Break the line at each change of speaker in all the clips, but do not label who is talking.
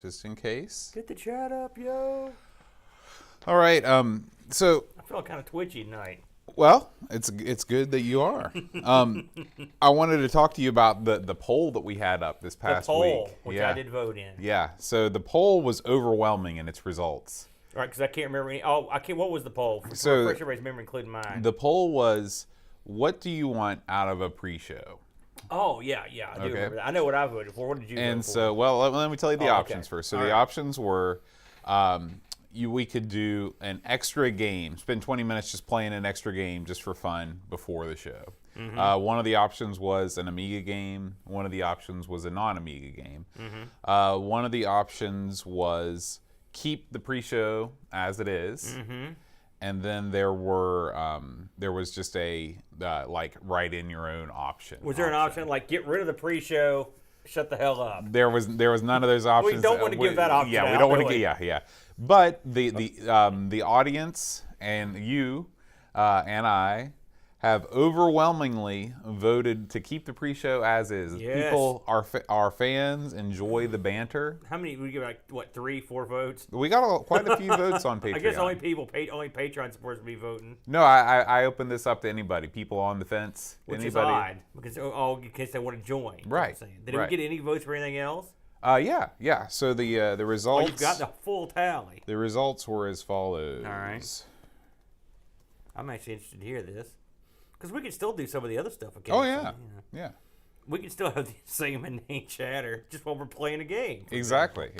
just in case.
Get the chat up, yo.
All right. So,
I feel kind of twitchy tonight.
well, it's good that you are. I wanted to talk to you about the poll that we had up this
The
past
poll,
week.
which
yeah.
I did vote in.
Yeah. So the poll was overwhelming in its results.
All right, because I can't remember any. Oh, I can't. What was the poll?
So
Refresh everybody's memory, including mine.
The poll was, what do you want out of a pre-show?
Oh, yeah, I do remember that. I know what I voted for. What did you vote
And
for?
so, well, let me tell you the
Oh,
options
okay.
first. So
All
the
right.
options were, we could do an extra game, spend 20 minutes just playing an extra game just for fun before the show.
Mm-hmm.
One of the options was an Amiga game. One of the options was a non-Amiga game.
Mm-hmm.
One of the options was keep the pre-show as it is.
Mm-hmm.
And then there was just a like write in your own option.
Was there an option like get rid of the pre-show, shut the hell up?
There was none of those options.
We don't want to give that option.
Yeah, we
out,
don't want to
really.
get. Yeah. But the audience and you and I have overwhelmingly voted to keep the pre-show as is.
Yes.
People, our fans enjoy the banter.
How many? We give like what 3, 4 votes?
We got quite a few votes on Patreon.
I guess only Patreon supposed to be voting.
No, I opened this up to anybody. People on the fence.
Which
anybody.
is odd because in case they want to join.
Right.
I'm saying. Did
right.
we get any votes for anything else?
Yeah. So the results.
Oh, you've got the full tally.
The results were as follows.
All right. I'm actually interested to hear this because we could still do some of the other stuff.
Oh
occasionally,
yeah,
you know.
yeah.
We can still have the same inane chatter just while we're playing a game.
Exactly.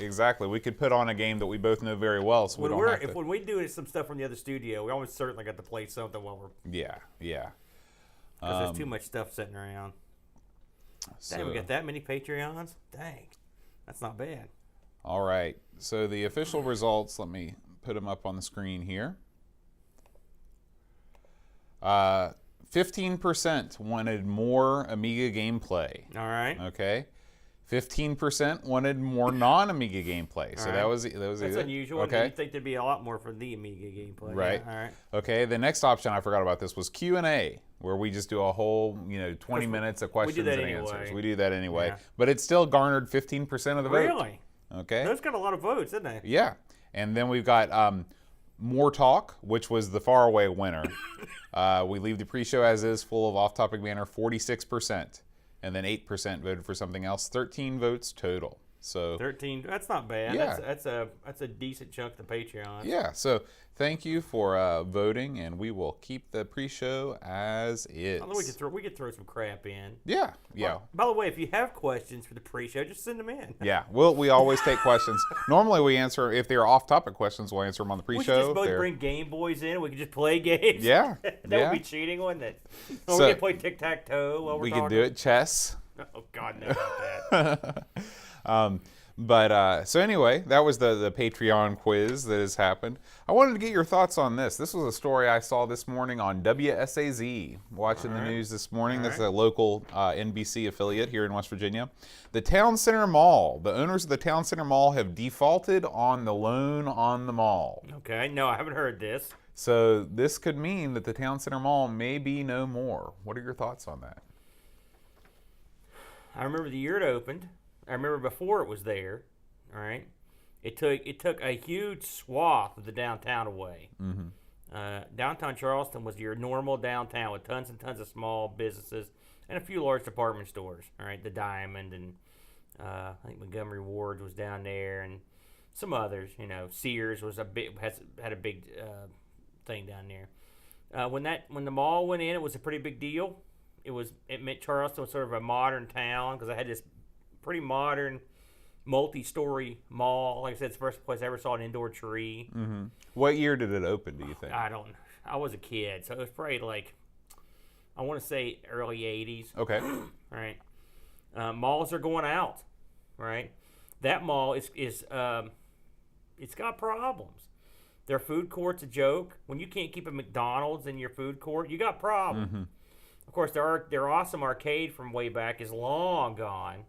We could put on a game that we both know very well, so we don't have to.
When we do some stuff from the other studio, we almost certainly got to play something while we're.
Yeah.
Because there's too much stuff sitting around. Dang, we got that many Patreons? Dang. That's not bad.
All right. So the official results, let me put them up on the screen here. 15% wanted more Amiga gameplay.
All right.
Okay. 15% wanted more non-Amiga gameplay. So
All
that
right.
was
That's
either.
unusual.
Okay.
You'd think there'd be a lot more for the Amiga gameplay.
Right.
Yeah, all right.
Okay. The next option, I forgot about this, was Q&A, where we just do a whole 20 minutes of questions
that
and
anyway.
answers. We do that anyway.
Yeah.
But it still garnered 15% of the vote.
Really?
Okay.
Those got a lot of votes, didn't they?
Yeah. And then we've got more talk, which was the faraway winner. We leave the pre-show as is, full of off-topic banter, 46%. And then 8% voted for something else. 13 votes total. So
13. That's not bad.
Yeah.
That's a decent chunk of the Patreon.
yeah. So thank you for voting, and we will keep the pre-show as is.
Although we could throw some crap in.
Yeah.
By the way, if you have questions for the pre-show, just send them in.
Yeah. We always take questions. Normally we answer, if they're off-topic questions, we'll answer them on the
We should
pre-show.
just both bring Game Boys in. We could just play games.
Yeah.
that
yeah.
would be cheating, wouldn't it? Or
So-
we could play tic-tac-toe while we're
We
talking.
could do it chess.
Oh, God, no about that.
So anyway, that was the Patreon quiz that has happened. I wanted to get your thoughts on this. This was a story I saw this morning on WSAZ, watching the news this morning. That's a local NBC affiliate here in West Virginia. The Town Center Mall, the owners of the Town Center Mall have defaulted on the loan on the mall.
Okay, no, I haven't heard this.
So this could mean that the Town Center Mall may be no more. What are your thoughts on that?
I remember the year it opened. I remember before it was there. All right, it took a huge swath of the downtown away.
Mm-hmm.
Downtown Charleston was your normal downtown with tons and tons of small businesses and a few large department stores. All right, the Diamond and I think Montgomery Ward was down there and some others. Sears was had a big thing down there. When the mall went in, it was a pretty big deal. It meant Charleston was sort of a modern town because I had this pretty modern multi-story mall. Like I said, it's the first place I ever saw an indoor tree.
Mm-hmm. What year did it open, do you think?
I was a kid, so it was probably like, I want to say early 80s.
Okay.
Right. Malls are going out, right? That mall is it's got problems. Their food court's a joke. When you can't keep a McDonald's in your food court, you got problems.
Mm-hmm.
Of course, their awesome arcade from way back is long gone.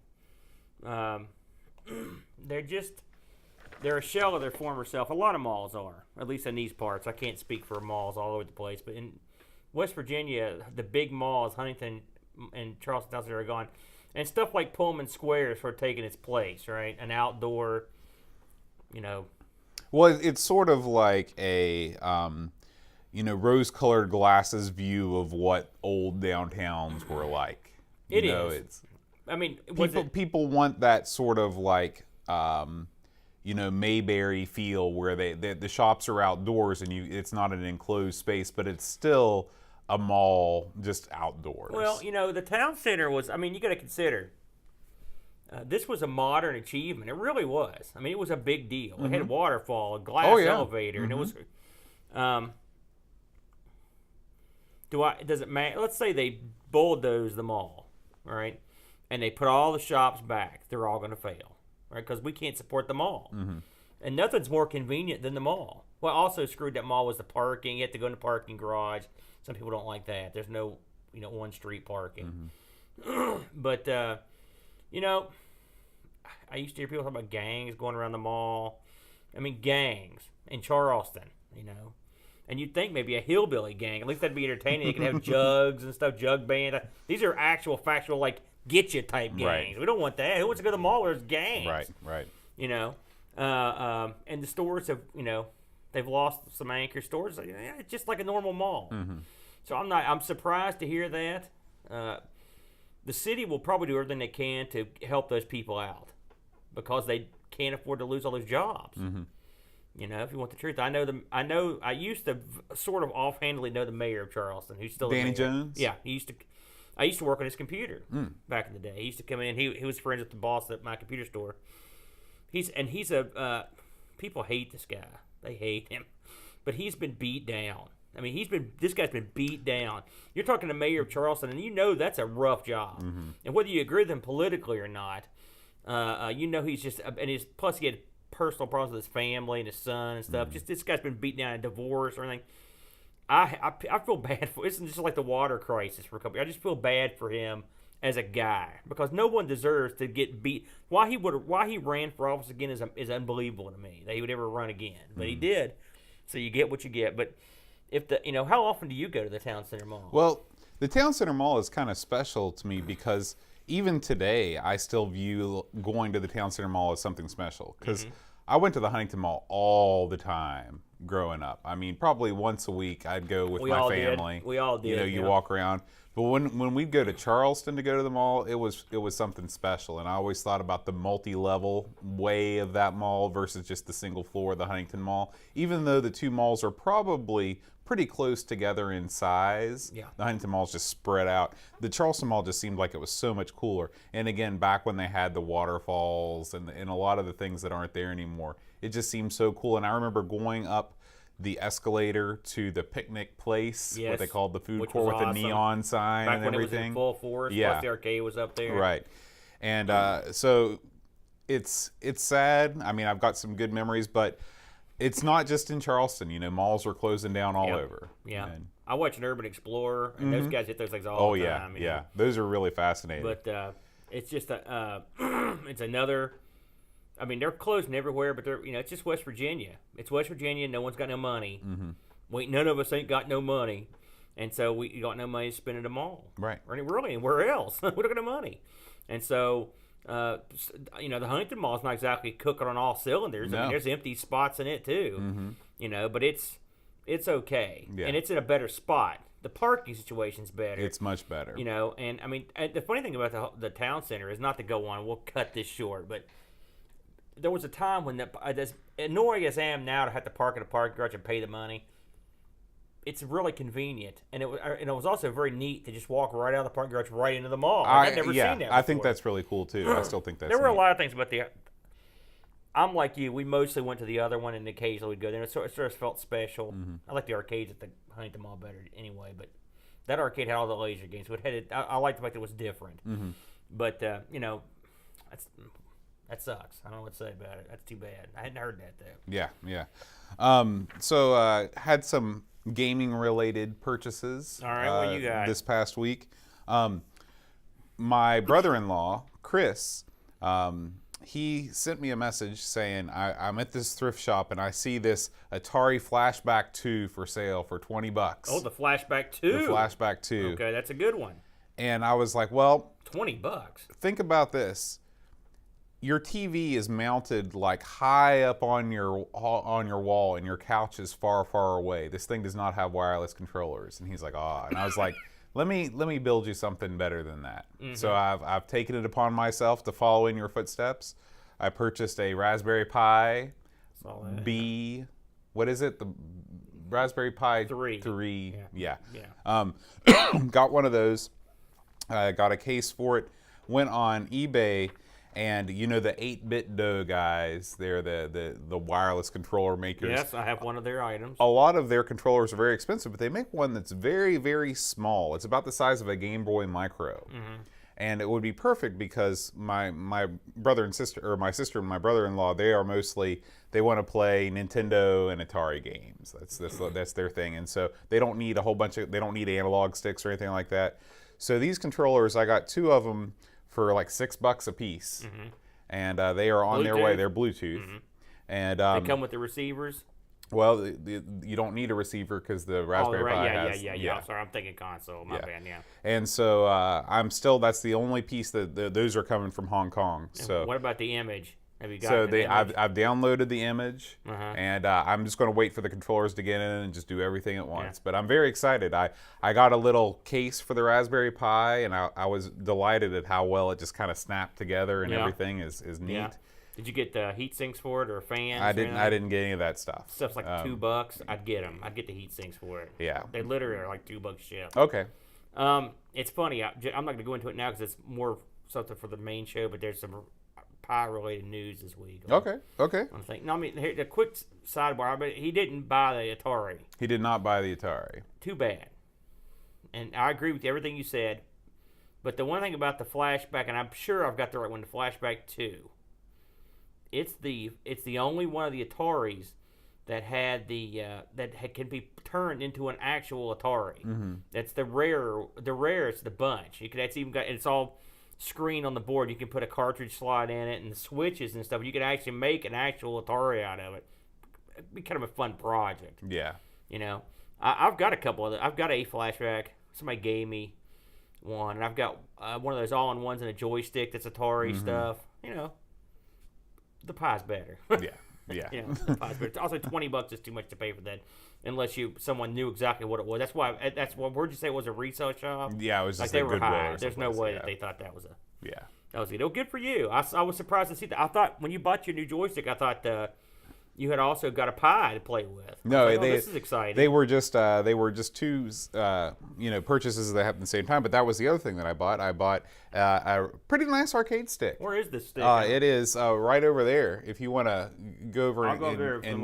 They're a shell of their former self. A lot of malls are, at least in these parts. I can't speak for malls all over the place, but in West Virginia, the big malls, Huntington and Charleston, are gone. And stuff like Pullman Square is sort of taking its place, right? An outdoor you know.
Well, it's sort of like a rose-colored glasses view of what old downtowns were like.
It is. I mean,
people want that sort of like Mayberry feel where the shops are outdoors and it's not an enclosed space, but it's still a mall just outdoors.
Well, the town center was. I mean, you got to consider. This was a modern achievement. It really was. I mean, it was a big deal. It had a waterfall, a glass elevator, and it was. Does it matter? Let's say they bulldoze the mall, all right, and they put all the shops back. They're all going to fail, right? Because we can't support the mall, and nothing's more convenient than the mall. What also screwed that mall was the parking. You have to go in the parking garage. Some people don't like that. There's no, on street parking. But I used to hear people talk about gangs going around the mall. I mean, gangs in Charleston, And you'd think maybe a hillbilly gang. At least that'd be entertaining. They could have jugs and stuff, jug band. These are actual, factual, like, get you type gangs. Right. We don't want that. Who wants to go to the mall where there's gangs?
Right.
And the stores have, they've lost some anchor stores. It's just like a normal mall. So I'm surprised to hear that. The city will probably do everything they can to help those people out because they can't afford to lose all those jobs. If you want the truth, I used to sort of offhandedly know the mayor of Charleston, who's still
Danny Jones.
Yeah, I used to work on his computer back in the day. He used to come in. He was friends with the boss at my computer store. People hate this guy. They hate him, but he's been beat down. I mean, this guy's been beat down. You're talking to the mayor of Charleston, and that's a rough job. And whether you agree with him politically or not, he's just plus he had personal problems with his family and his son and stuff. Just this guy's been beat down in divorce or anything. I feel bad for. It's just like the water crisis for a couple. I just feel bad for him as a guy because no one deserves to get beat. Why he ran for office again is unbelievable to me that he would ever run again, but he did. So you get what you get, but. How often do you go to the town center mall?
Well, the town center mall is kind of special to me because even today I still view going to the town center mall as something special because I went to the Huntington Mall all the time growing up. I mean, probably once a week I'd go with my family.
We all did.
You walk around. But when we'd go to Charleston to go to the mall, it was something special. And I always thought about the multi-level way of that mall versus just the single floor of the Huntington Mall. Even though the two malls are probably pretty close together in size, the Huntington Mall's just spread out. The Charleston Mall just seemed like it was so much cooler. And again, back when they had the waterfalls and a lot of the things that aren't there anymore, it just seemed so cool. And I remember going up the escalator to the picnic place, what they called the food court with the neon sign and everything.
Back when it was in full force, plus the arcade was up there.
Right. And so it's sad. I mean, I've got some good memories, but it's not just in Charleston. Malls are closing down all over.
Yeah. I watch an Urban Explorer, and those guys hit those things all the time.
Yeah. Those are really fascinating.
But it's just it's another. I mean, they're closing everywhere, but it's just West Virginia. It's West Virginia. No one's got no money. None of us ain't got no money, and so we got no money to spend at a mall.
Right.
Or really anywhere else. We don't got no money, and so the Huntington Mall is not exactly cooking on all cylinders.
No.
I mean, there's empty spots in it too. But it's okay, and it's in a better spot. The parking situation's better.
It's much better.
And I mean, the funny thing about the town center is not to go on. We'll cut this short, but. There was a time when as annoying as I am now to have to park at a parking garage and pay the money, it's really convenient, and it was also very neat to just walk right out of the parking garage right into the mall. I've never seen that before.
I think that's really cool too. I still think that's.
There were
neat.
a lot of things about I'm like you. We mostly went to the other one, and occasionally we'd go there. It sort of felt special. I like the arcades at the Huntington Mall better anyway, but that arcade had all the laser games. So I liked the fact that it was different. But that sucks. I don't know what to say about it. That's too bad. I hadn't heard that, though.
Yeah. So had some gaming-related purchases.
All right, what you got?
This past week. My brother-in-law, Chris, he sent me a message saying, I'm at this thrift shop, and I see this Atari Flashback 2 for sale for $20.
Oh, the Flashback 2?
The Flashback 2.
Okay, that's a good one.
And I was like, well...
$20?
Think about this. your TV is mounted like high up on your wall, and your couch is far, far away. This thing does not have wireless controllers." And he's like, "Ah," and I was like, "Let me build you something better than that." So I've taken it upon myself to follow in your footsteps. I purchased a Raspberry Pi B. What is it? The Raspberry Pi 3. Yeah. Got one of those. Got a case for it. Went on eBay. And the 8-bit Do guys, they're the wireless controller makers.
Yes, I have one of their items.
A lot of their controllers are very expensive, but they make one that's very, very small. It's about the size of a Game Boy Micro. And it would be perfect because my brother and sister, or my sister and my brother-in-law, they want to play Nintendo and Atari games. That's their thing. And so they don't need they don't need analog sticks or anything like that. So these controllers, I got 2 of them for like $6 a piece, and they are on their way. They're Bluetooth, and
they come with the receivers.
Well, you don't need a receiver because the Raspberry Pi has.
Yeah. Sorry, I'm thinking console. My bad. Yeah.
And so that's the only piece that those are coming from Hong Kong. So
what about the image? Have you got?
So I've downloaded the image, and I'm just going to wait for the controllers to get in and just do everything at once. But I'm very excited. I got a little case for the Raspberry Pi, and I was delighted at how well it just kind of snapped together, and everything is neat.
Yeah. Did you get the heat sinks for it or fans?
I didn't get any of that stuff.
Stuff's like $2. I'd get them. I'd get the heat sinks for it.
Yeah.
They literally are like $2 shipped.
Okay.
It's funny. I'm not going to go into it now because it's more something for the main show. But there's some Pi-related news this week.
Okay.
I'm thinking. No, I mean, here, a quick sidebar. But he didn't buy the Atari.
He did not buy the Atari.
Too bad. And I agree with everything you said. But the one thing about the Flashback, and I'm sure I've got the right one, the Flashback 2. It's the only one of the Ataris that had can be turned into an actual Atari. That's the rarest of the bunch. It's all screen on the board. You can put a cartridge slot in it and the switches and stuff. You can actually make an actual Atari out of it. It'd be kind of a fun project.
Yeah.
I've got a couple of them. I've got a Flashback. Somebody gave me one, and I've got one of those all-in-ones and a joystick that's Atari stuff. The Pi's better.
Yeah.
The Pi's better. Also, $20 is too much to pay for that, unless someone knew exactly what it was. That's why. Where'd you say it was a resale shop?
Yeah, it was just
like they
a
were
Goodwill
high.
or
There's no
someplace,
way that they thought that was
that
was good. Oh, good for you. I was surprised to see that. I thought when you bought your new joystick, I thought you had also got a Pi to play with.
No,
this is exciting.
They were just two purchases that happened at the same time. But that was the other thing that I bought. I bought a pretty nice arcade stick.
Where is this stick?
It is right over there. If you want to go over
and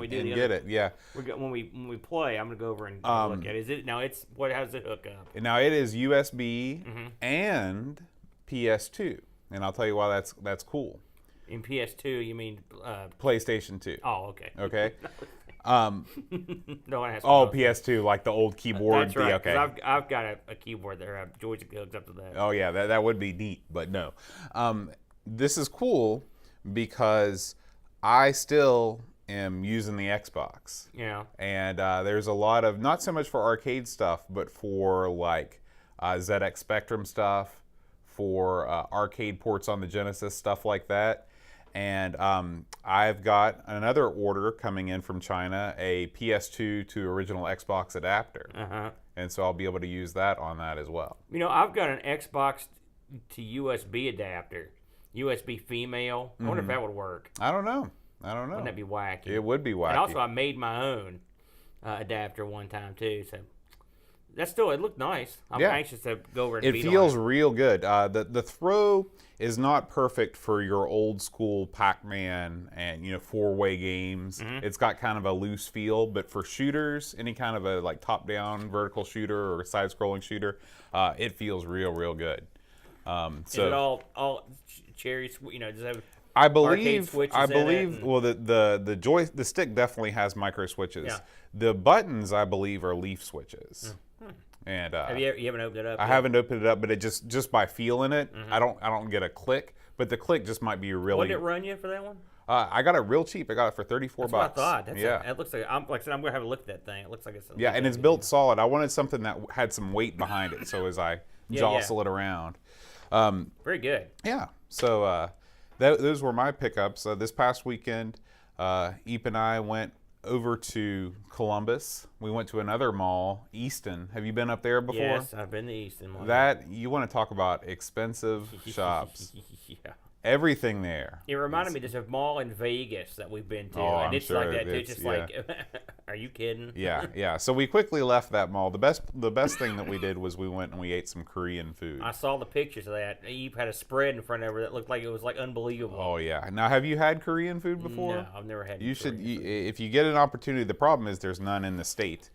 get it, yeah.
When we play, I'm gonna go over and look at it. Is it now? How does it hook up?
Now it is USB and PS2, and I'll tell you why that's cool.
In PS2, you mean
PlayStation 2.
Oh, okay.
Okay.
No one has.
PS2, like the old keyboard.
That's right.
Okay.
I've got a keyboard there. A joystick hooks up to that.
Oh yeah, that would be neat, but no. This is cool because I still am using the Xbox.
Yeah.
And there's a lot of, not so much for arcade stuff, but for like ZX Spectrum stuff, for arcade ports on the Genesis, stuff like that. And I've got another order coming in from China, a PS2 to original Xbox adapter. And so I'll be able to use that on that as well.
I've got an Xbox to USB adapter, USB female. I wonder if that would work.
I don't know.
Wouldn't that be wacky?
It would be wacky.
And also, I made my own adapter one time too. So it looked nice. I'm anxious to go over and beat on it.
It feels real good. The throw is not perfect for your old school Pac-Man and four-way games. It's got kind of a loose feel, but for shooters, any kind of a like top-down vertical shooter or side-scrolling shooter, it feels real good.
Is it all cherry? Does it have
I believe.
in it?
Well, the stick definitely has micro switches.
Yeah.
The buttons, I believe, are leaf switches. And
you haven't opened it up?
I haven't opened it up, but it just by feeling it, I don't get a click. But the click just might be really.
What did it run you for that one?
I got it real cheap. I got it for $34.
That's what I thought. It looks like I'm gonna have a look at that thing. It looks like it's.
Yeah, and it's built solid. I wanted something that had some weight behind it, so as I jostle it around.
Very good.
Yeah. So those were my pickups. This past weekend, Eep and I went over to Columbus. We went to another mall, Easton. Have you been up there before?
Yes, I've been to Easton.
That, you want to talk about expensive shops.
Yeah.
Everything there.
It reminded me, there's a mall in Vegas that we've been to,
Oh,
and
I'm
it's
sure
like that too.
it's-
Just
yeah.
like, are you kidding?
Yeah. So we quickly left that mall. The best thing that we did was we went and we ate some Korean food.
I saw the pictures of that. Eve had a spread in front of her that looked like it was like unbelievable.
Oh yeah. Now, have you had Korean food before?
No, I've never had.
You should,
Korean food.
if you get an opportunity. The problem is there's none in the state,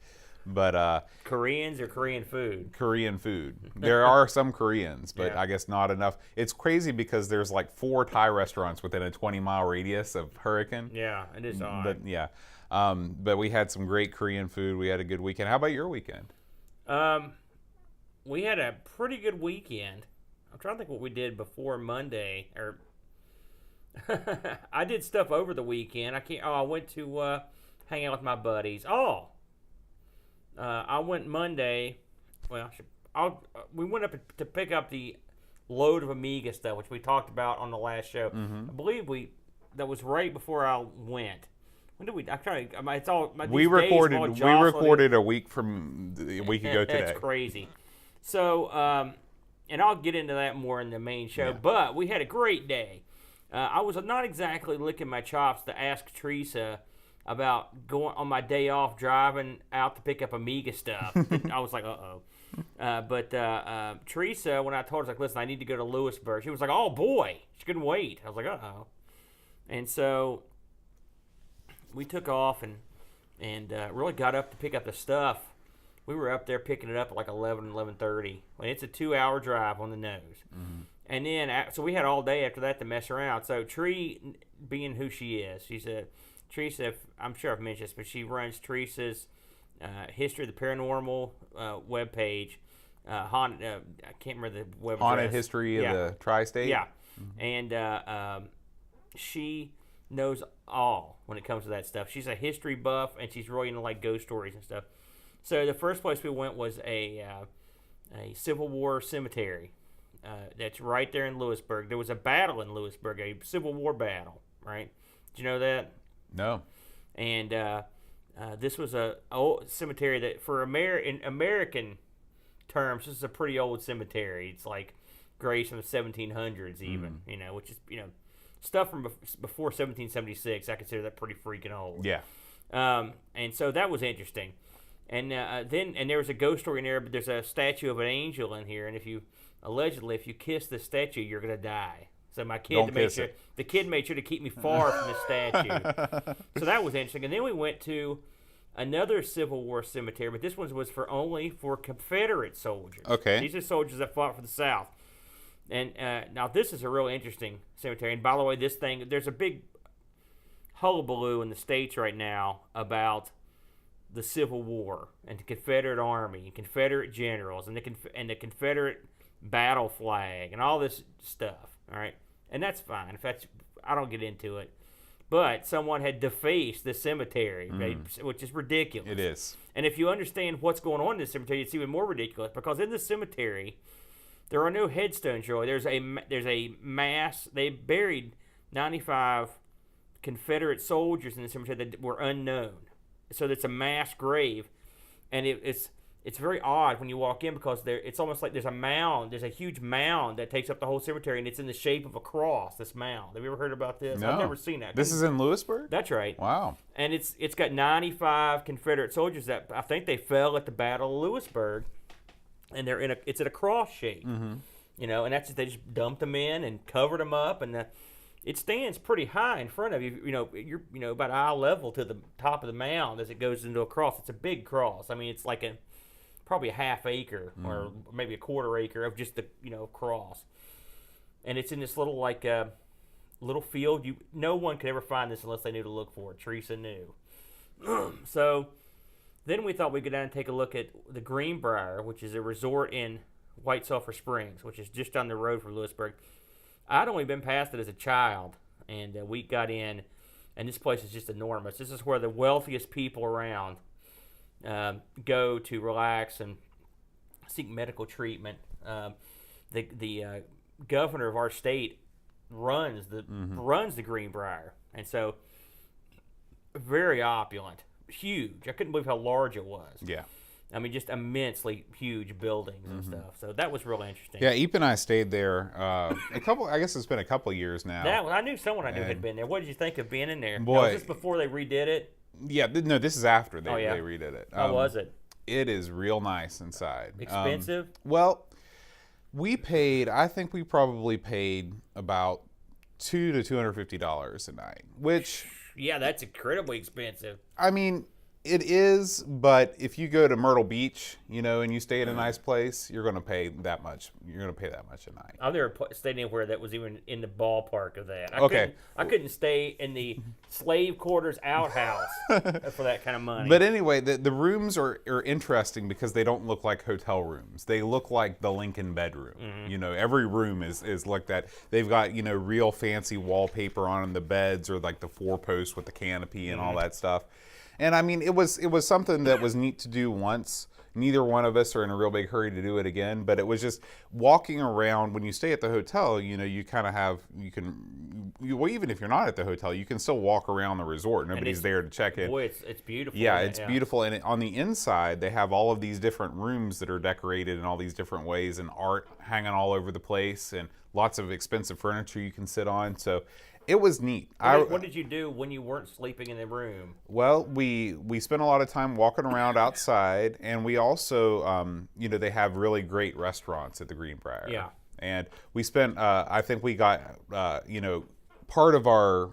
but
Koreans or Korean food?
Korean food. There are some Koreans, but
Yeah.
I guess not enough. It's crazy because there's like 4 Thai restaurants within a 20-mile radius of Hurricane.
Yeah, it is odd.
But yeah, but we had some great Korean food. We had a good weekend. How about your weekend?
We had a pretty good weekend. I'm trying to think what we did before Monday. Or I did stuff over the weekend. I went to hang out with my buddies. I went Monday. Well, we went up to pick up the load of Amiga stuff, which we talked about on the last show. I believe that was right before I went. When did we? I'm trying. It's all.
We recorded a week from a week ago today.
That's crazy. So, and I'll get into that more in the main show.
Yeah.
But we had a great day. I was not exactly licking my chops to ask Teresa about going on my day off driving out to pick up Amiga stuff. I was like, but Teresa, when I told her, I was like, listen, I need to go to Lewisburg. She was like, oh boy, she couldn't wait. I was like, and so we took off and really got up to pick up the stuff. We were up there picking it up at like 11:30. And it's a 2-hour drive on the nose. Mm-hmm. And then, so we had all day after that to mess around. So Tree, being who she is, Teresa, I'm sure I've mentioned this, but she runs Teresa's History of the Paranormal webpage. I can't remember the web
Haunted
address.
History of the Tri-State?
Yeah. Mm-hmm. And she knows all when it comes to that stuff. She's a history buff, and she's really into like ghost stories and stuff. So the first place we went was a Civil War cemetery that's right there in Lewisburg. There was a battle in Lewisburg, a Civil War battle, right? Did you know that?
No.
And this was a old cemetery that, for in American terms, this is a pretty old cemetery. It's like graves from the 1700s even, which is, stuff from before 1776. I consider that pretty freaking old.
Yeah.
And so that was interesting. And then there was a ghost story in there, but there's a statue of an angel in here, and if you kiss the statue, you're gonna die. So the kid made sure to keep me far from the statue. So that was interesting. And then we went to another Civil War cemetery, but this one was only for Confederate soldiers.
Okay.
These are soldiers that fought for the South. And now this is a real interesting cemetery. And by the way, there's a big hullabaloo in the States right now about the Civil War and the Confederate Army and Confederate generals and the Confederate battle flag and all this stuff. All right, and that's fine. I don't get into it, but someone had defaced the cemetery, which is ridiculous.
It is.
And if you understand what's going on in this cemetery, it's even more ridiculous, because in this cemetery there are no headstones. Really, there's a mass. They buried 95 Confederate soldiers in the cemetery that were unknown. So it's a mass grave, and it's very odd when you walk in, because it's almost like there's a mound. There's a huge mound that takes up the whole cemetery, and it's in the shape of a cross, this mound. Have you ever heard about this?
No.
I've never seen that.
This is in Lewisburg?
That's right.
Wow.
And it's got 95 Confederate soldiers that I think they fell at the Battle of Lewisburg, and it's in a cross shape. Mm-hmm. And they just dumped them in and covered them up, and it stands pretty high in front of you. You're about eye level to the top of the mound as it goes into a cross. It's a big cross. I mean, it's like probably a half acre or maybe a quarter acre of just the cross, and it's in this little little field. No one could ever find this unless they knew to look for it. Teresa knew. So then we thought we'd go down and take a look at the Greenbrier, which is a resort in White Sulphur Springs, which is just down the road from Lewisburg. I'd only been past it as a child, and we got in, and this place is just enormous. This is where the wealthiest people around go to relax and seek medical treatment. The governor of our state runs the Greenbrier, and so very opulent, huge. I couldn't believe how large it was.
Yeah.
I mean, just immensely huge buildings and stuff. So that was real interesting.
Yeah, Eep and I stayed there I guess it's been a couple years now.
I knew someone I knew had been there. What did you think of being in there?
Boy.
Now, was this before they redid it?
Yeah, no, this is after they
yeah.
redid it.
How was it?
It is real nice inside.
Expensive?
Well, I think we probably paid about $200 to $250 a night, which...
Yeah, that's incredibly expensive.
I mean, it is, but if you go to Myrtle Beach, and you stay in a nice place, you're going to pay that much. You're going to pay that much a night.
I've never stayed anywhere that was even in the ballpark of that. I couldn't stay in the slave quarters outhouse for that kind of money.
But anyway, the rooms are interesting because they don't look like hotel rooms. They look like the Lincoln bedroom. Every room is like that. They've got, real fancy wallpaper on the beds, or like the 4-post with the canopy and all that stuff. And I mean, it was something that was neat to do once. Neither one of us are in a real big hurry to do it again, but it was just walking around. When you stay at the hotel, you kind of have, well, even if you're not at the hotel, you can still walk around the resort. Nobody's there to check in.
Boy, it's beautiful.
Yeah, it's beautiful. And on the inside, they have all of these different rooms that are decorated in all these different ways, and art hanging all over the place, and lots of expensive furniture you can sit on. So it was neat.
What did you do when you weren't sleeping in the room?
Well, we spent a lot of time walking around outside, and we also, they have really great restaurants at the Greenbrier.
Yeah.
And we spent, I think we got, part of our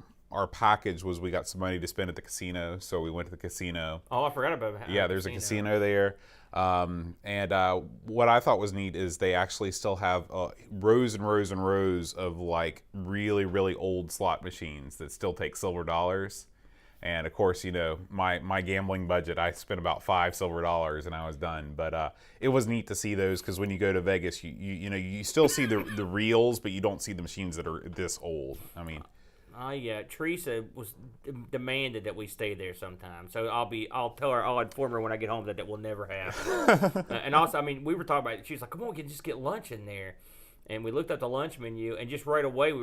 package was we got some money to spend at the casino, so we went to the casino.
Oh, I forgot about that.
Yeah, there's a casino there. And what I thought was neat is they actually still have rows and rows and rows of like really, really old slot machines that still take silver dollars. And of course, my gambling budget, I spent about $5 silver and I was done. But it was neat to see those, because when you go to Vegas, you still see the reels, but you don't see the machines that are this old. I mean.
Teresa was demanded that we stay there sometime. So I'll inform her when I get home that will never happen. And also, I mean, we were talking about it. She was like, "Come on, just get lunch in there." And we looked at the lunch menu, and just right away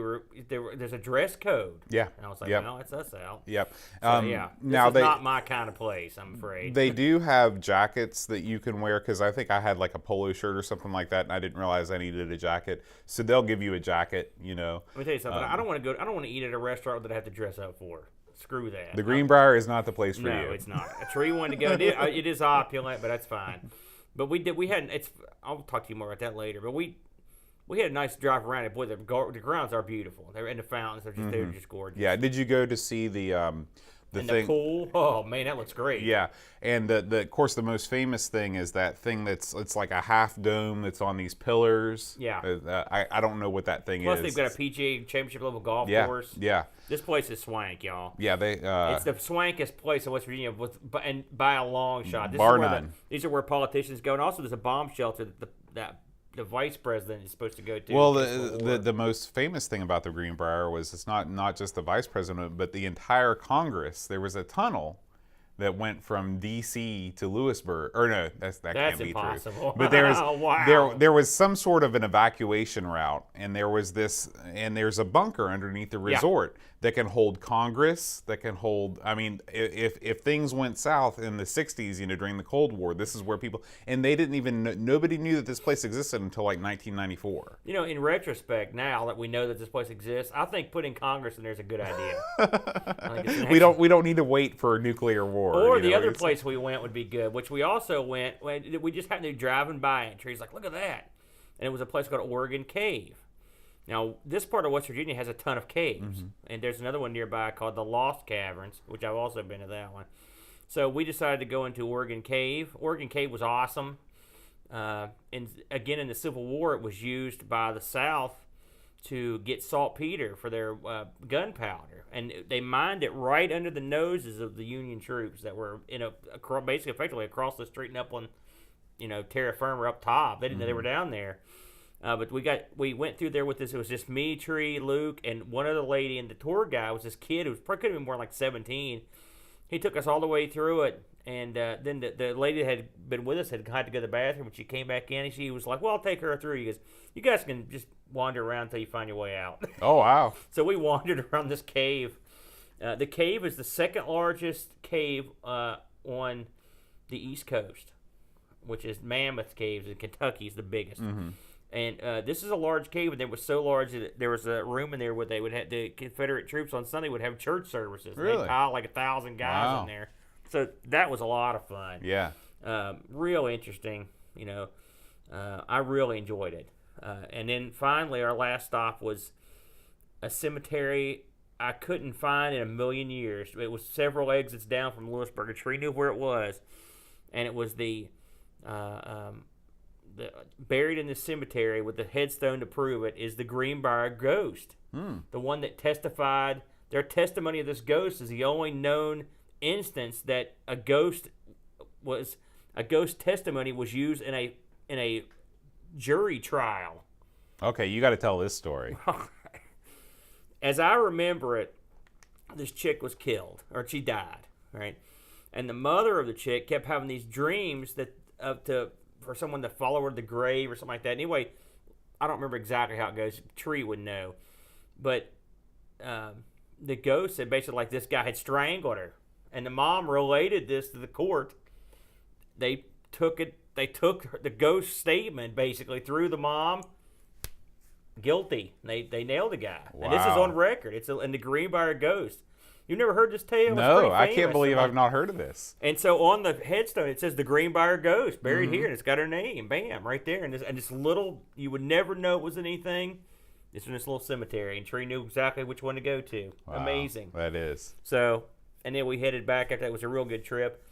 there's a dress code.
Yeah.
And I was like, "No, it's us out."
Yep.
So, this is not my kind of place, I'm afraid.
They do have jackets that you can wear, because I think I had like a polo shirt or something like that, and I didn't realize I needed a jacket. So they'll give you a jacket. Let
me tell you something. I don't want to eat at a restaurant that I have to dress up for. Screw that.
The Greenbrier is not the place for you.
No, it's not. A tree wanted to go. It is opulent, but that's fine. But I'll talk to you more about that later. But we had a nice drive around it. Boy, the grounds are beautiful. They're in the fountains. They're just gorgeous.
Yeah. Did you go to see the
the pool? Oh man, that looks great.
Yeah, and of course the most famous thing is that thing it's like a half dome that's on these pillars.
Yeah.
I don't know what that thing
Plus
is.
Plus they've got a PGA Championship level golf course.
Yeah.
This place is swank, y'all.
Yeah,
it's the swankest place in West Virginia, and by a long shot.
Bar none.
These are where politicians go, and also there's a bomb shelter that the vice president is supposed to go to.
Well, the most famous thing about the Greenbrier was it's not just the vice president, but the entire Congress. There was a tunnel that went from D.C. to Lewisburg. Or no, that can't be
impossible.
True. But there was
wow.
there was some sort of an evacuation route, and there's a bunker underneath the resort that can hold Congress, that can hold. I mean, if things went south in the '60s, during the Cold War, this is where people, and they didn't even nobody knew that this place existed until like 1994.
In retrospect, now that we know that this place exists, I think putting Congress in there is a good idea.
We don't need to wait for a nuclear war.
Or the other place we went would be good, which we also went. We just happened to be driving by it. Tree's like, look at that. And it was a place called Oregon Cave. Now, this part of West Virginia has a ton of caves. Mm-hmm. And there's another one nearby called the Lost Caverns, which I've also been to that one. So we decided to go into Oregon Cave. Oregon Cave was awesome. And again, in the Civil War, it was used by the South to get saltpeter for their gunpowder, and they mined it right under the noses of the Union troops that were basically effectively across the street and up on, terra firma up top. They didn't know they were down there, but we went through there with this. It was just me, Tree, Luke, and one other lady, and the tour guy was this kid who could have been more like 17, he took us all the way through it. And then the lady that had been with us had to go to the bathroom. When she came back in, she was like, well, I'll take her through. He goes, you guys can just wander around until you find your way out.
Oh, wow.
So we wandered around this cave. The cave is the second largest cave on the East Coast, which is Mammoth Caves in Kentucky is the biggest.
Mm-hmm.
And this is a large cave, and it was so large that there was a room in there where they would have the Confederate troops on Sunday would have church services.
Really?
They'd pile like 1,000 guys in there. So that was a lot of fun.
Yeah.
Real interesting. I really enjoyed it. And then finally, our last stop was a cemetery I couldn't find in a million years. It was several exits down from Lewisburg. A tree knew where it was, and it was the buried in the cemetery with the headstone to prove it is the Greenbrier ghost. The one that testified. Their testimony of this ghost is the only known instance that a ghost testimony was used in a jury trial.
Okay, you got to tell this story.
As I remember it, this chick was killed, or she died, right? And the mother of the chick kept having these dreams for someone to follow her to the grave or something like that. Anyway, I don't remember exactly how it goes. Tree would know, but the ghost said basically like this guy had strangled her. And the mom related this to the court. They took the ghost statement basically through the mom. Guilty. They nailed the guy.
Wow.
And this is on record. It's in the Greenbrier ghost. You never heard this tale?
No, I can't believe I've not heard of this.
And so on the headstone it says the Greenbrier ghost buried here, and it's got her name. Bam, right there. And this little, you would never know it was anything. It's in this little cemetery, and Tree knew exactly which one to go to.
Wow,
amazing.
That is.
So. And then we headed back after that. It was a real good trip.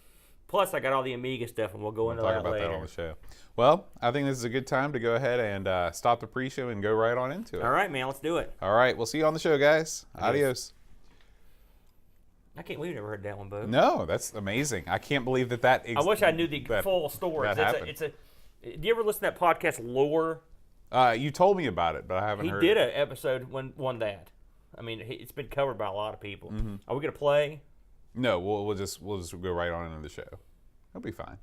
Plus, I got all the Amiga stuff, and we'll go into that later.
Talk about that on the show. Well, I think this is a good time to go ahead and stop the pre-show and go right on into it.
All right, man. Let's do it.
All right. We'll see you on the show, guys. Adios.
I can't believe you never heard that one, Bo.
No, that's amazing. I can't believe that.
I wish I knew the full story. Do you ever listen to that podcast, Lore?
You told me about it, but I haven't heard it.
He did an episode on that. I mean, it's been covered by a lot of people. Mm-hmm. Are we going to play?
No, we'll just go right on into the show. It'll be fine.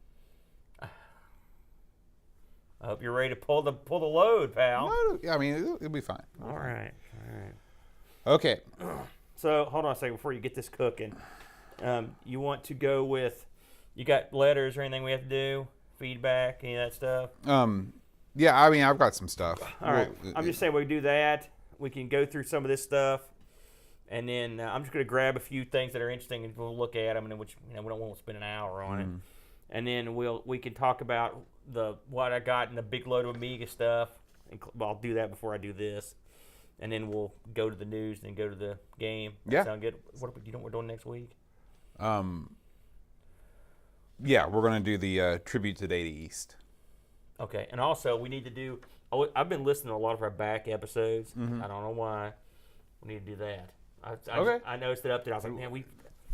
I hope you're ready to pull the load, pal.
No, I mean it'll be fine.
All right.
Okay.
So hold on a second before you get this cooking. You want to go with? You got letters or anything we have to do? Feedback, any of that stuff?
Yeah, I mean I've got some stuff.
All right. I'm just saying we do that. We can go through some of this stuff. And then I'm just going to grab a few things that are interesting, and we'll look at them. And then, we don't want to spend an hour on it. And then we can talk about what I got in the big load of Amiga stuff. I'll do that before I do this. And then we'll go to the news and then go to the game.
Yeah.
Sound good? What we're doing next week?
Yeah, we're going to do the tribute to Data East.
Okay. And also we need to do. I've been listening to a lot of our back episodes. I don't know why. We need to do that. I noticed it up there. I was like, man, we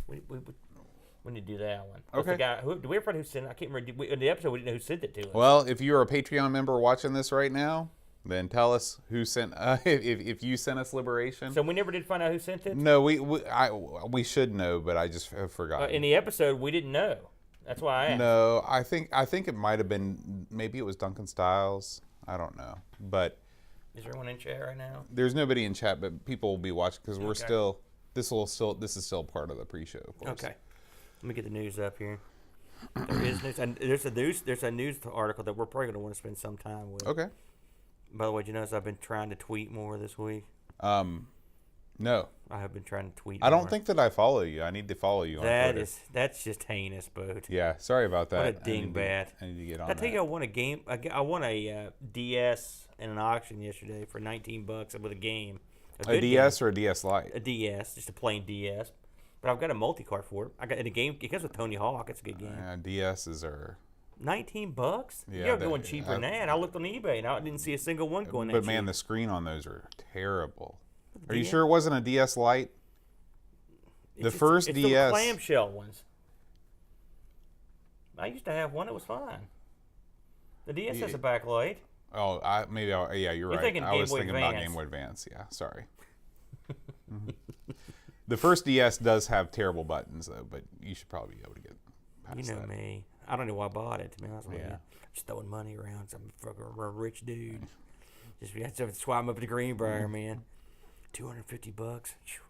need to do that one.
Okay.
The guy, do we ever find who sent it? I can't remember. In the episode, we didn't know who sent it to us.
Well, if you're a Patreon member watching this right now, then tell us who sent. If you sent us Liberation.
So we never did find out who sent it.
No, we should know, but I just have forgotten.
In the episode, we didn't know. That's why I asked.
No, I think it might have been. Maybe it was Duncan Styles. I don't know, but.
Is there anyone in chat right now?
There's nobody in chat, but people will be watching because we're still. This is still part of the pre-show, of course.
Okay. Let me get the news up here. There is news, and there's a news article that we're probably going to want to spend some time with.
Okay.
By the way, did you notice I've been trying to tweet more this week?
No.
I have been trying to tweet.
I don't think that I follow you. I need to follow you on Twitter.
That's just heinous, Boat.
Yeah. Sorry about that.
What a dingbat.
I need to get on.
I tell you, I won a game. I won a DS in an auction yesterday for $19 with a game.
A DS or a DS Lite?
A DS, just a plain DS. But I've got a multi-card for it. I got in a game. It comes with Tony Hawk. It's a good game.
DSs are
$19.
Yeah,
You're going cheaper than that. I looked on eBay and I didn't see a single one going that
But man,
cheap.
the screen on those are terrible. Are you sure it wasn't a DS Lite? The first
it's
DS.
The clamshell ones. I used to have one that was fine. The DS has a backlight.
Oh, yeah, you're right.
Thinking
I was
Game Boy
thinking about
Advance.
Game Boy Advance. Yeah, sorry. The first DS does have terrible buttons though, but you should probably be able to get past
You know
that.
me. I don't know why I bought it, to be honest with
Yeah.
you. Just throwing money around. I'm a fucking rich dude. Just we had to swap up to Greenbrier, man. $250. Phew.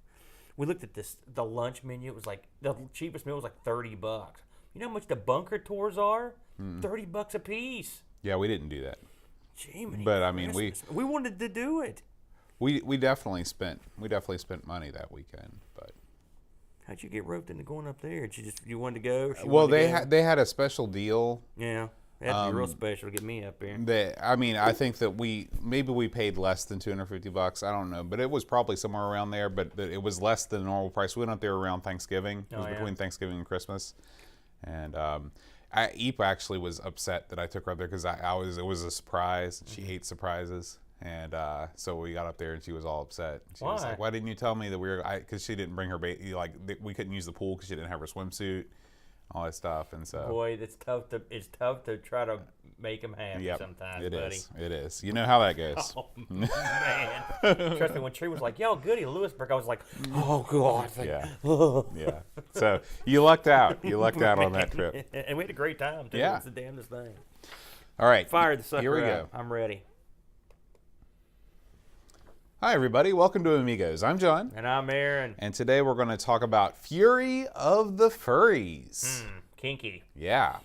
We looked at the lunch menu. It was like the cheapest meal was like $30. You know how much the bunker tours are? $30 a piece.
Yeah, we didn't do that.
Jiminy
But, I mean,
Christmas. we wanted to do it.
We definitely spent money that weekend, but
How'd you get roped into going up there? Did you wanted to go?
well, they had a special deal.
Yeah, it had to be real special to get me up there.
I think that we paid less than $250. I don't know, but it was probably somewhere around there. But it was less than the normal price. We went up there around Thanksgiving. It was between Thanksgiving and Christmas, and Eep actually was upset that I took her up there because it was a surprise. She hates surprises. And so we got up there, and she was all upset. She was like, "Why didn't you tell me that we were?" Because she didn't bring her baby. Like we couldn't use the pool because she didn't have her swimsuit, all that stuff. And so,
boy, it's tough to try to make them happy sometimes, buddy.
It is. You know how that goes.
Oh man, trust me. When Tree was like, "Yo, goody, Lewisburg," I was like, "Oh god."
Yeah, yeah. So you lucked out. You lucked out on that trip.
And we had a great time too.
Yeah.
It's the damnedest thing.
All right,
Fire the sucker
Here we
up.
go.
I'm ready.
Hi, everybody. Welcome to Amigos. I'm John.
And I'm Aaron.
And today we're going to talk about Fury of the Furries.
Kinky.
Yeah.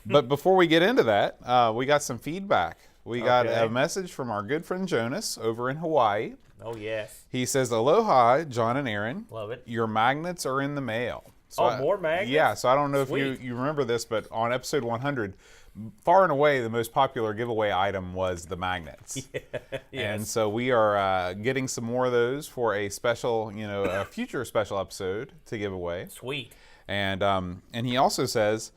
But before we get into that, we got some feedback. We got a message from our good friend Jonas over in Hawaii.
Oh, yes.
He says, "Aloha, John and Aaron.
Love it.
Your magnets are in the mail." So
more magnets?
Yeah. So I don't know
Sweet.
if you remember this, but on episode 100, far and away, the most popular giveaway item was the magnets.
Yes.
And so we are getting some more of those for a special, a future special episode to give away.
Sweet.
And he also says,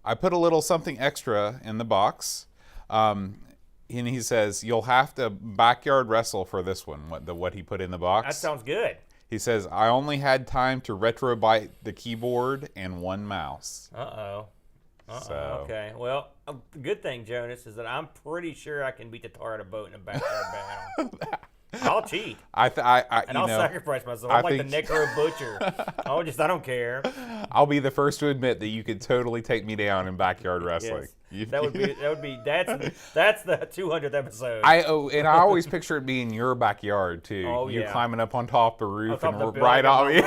"I put a little something extra in the box." And he says, "You'll have to backyard wrestle for this one." What he put in the box.
That sounds good.
He says, "I only had time to retrobite the keyboard and one mouse."
Uh-oh.
So-
Okay. Well, the good thing, Jonas, is that I'm pretty sure I can beat the tar out of a boat in a backyard battle. I'll cheat.
I'll
Sacrifice myself. I'm like the
think-
necro butcher. I don't care.
I'll be the first to admit that you could totally take me down in backyard wrestling.
Yes. That would be that's the 200th episode.
I always picture it being your backyard too.
Oh,
you
yeah.
climbing up on top of the roof
On top
and
of the
right off.
building,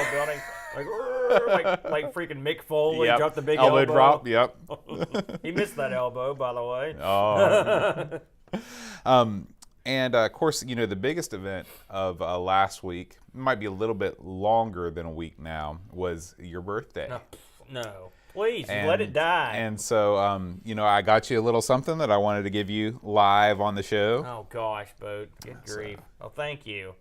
like freaking Mick Foley
Yep.
dropped the big
elbow
elbow.
drop. Yep.
He missed that elbow, by the way.
Oh. And of course, the biggest event of last week, might be a little bit longer than a week now, was your birthday.
No. Please, let it die.
And so, I got you a little something that I wanted to give you live on the show.
Oh gosh, Boat. Good grief. Oh, thank you.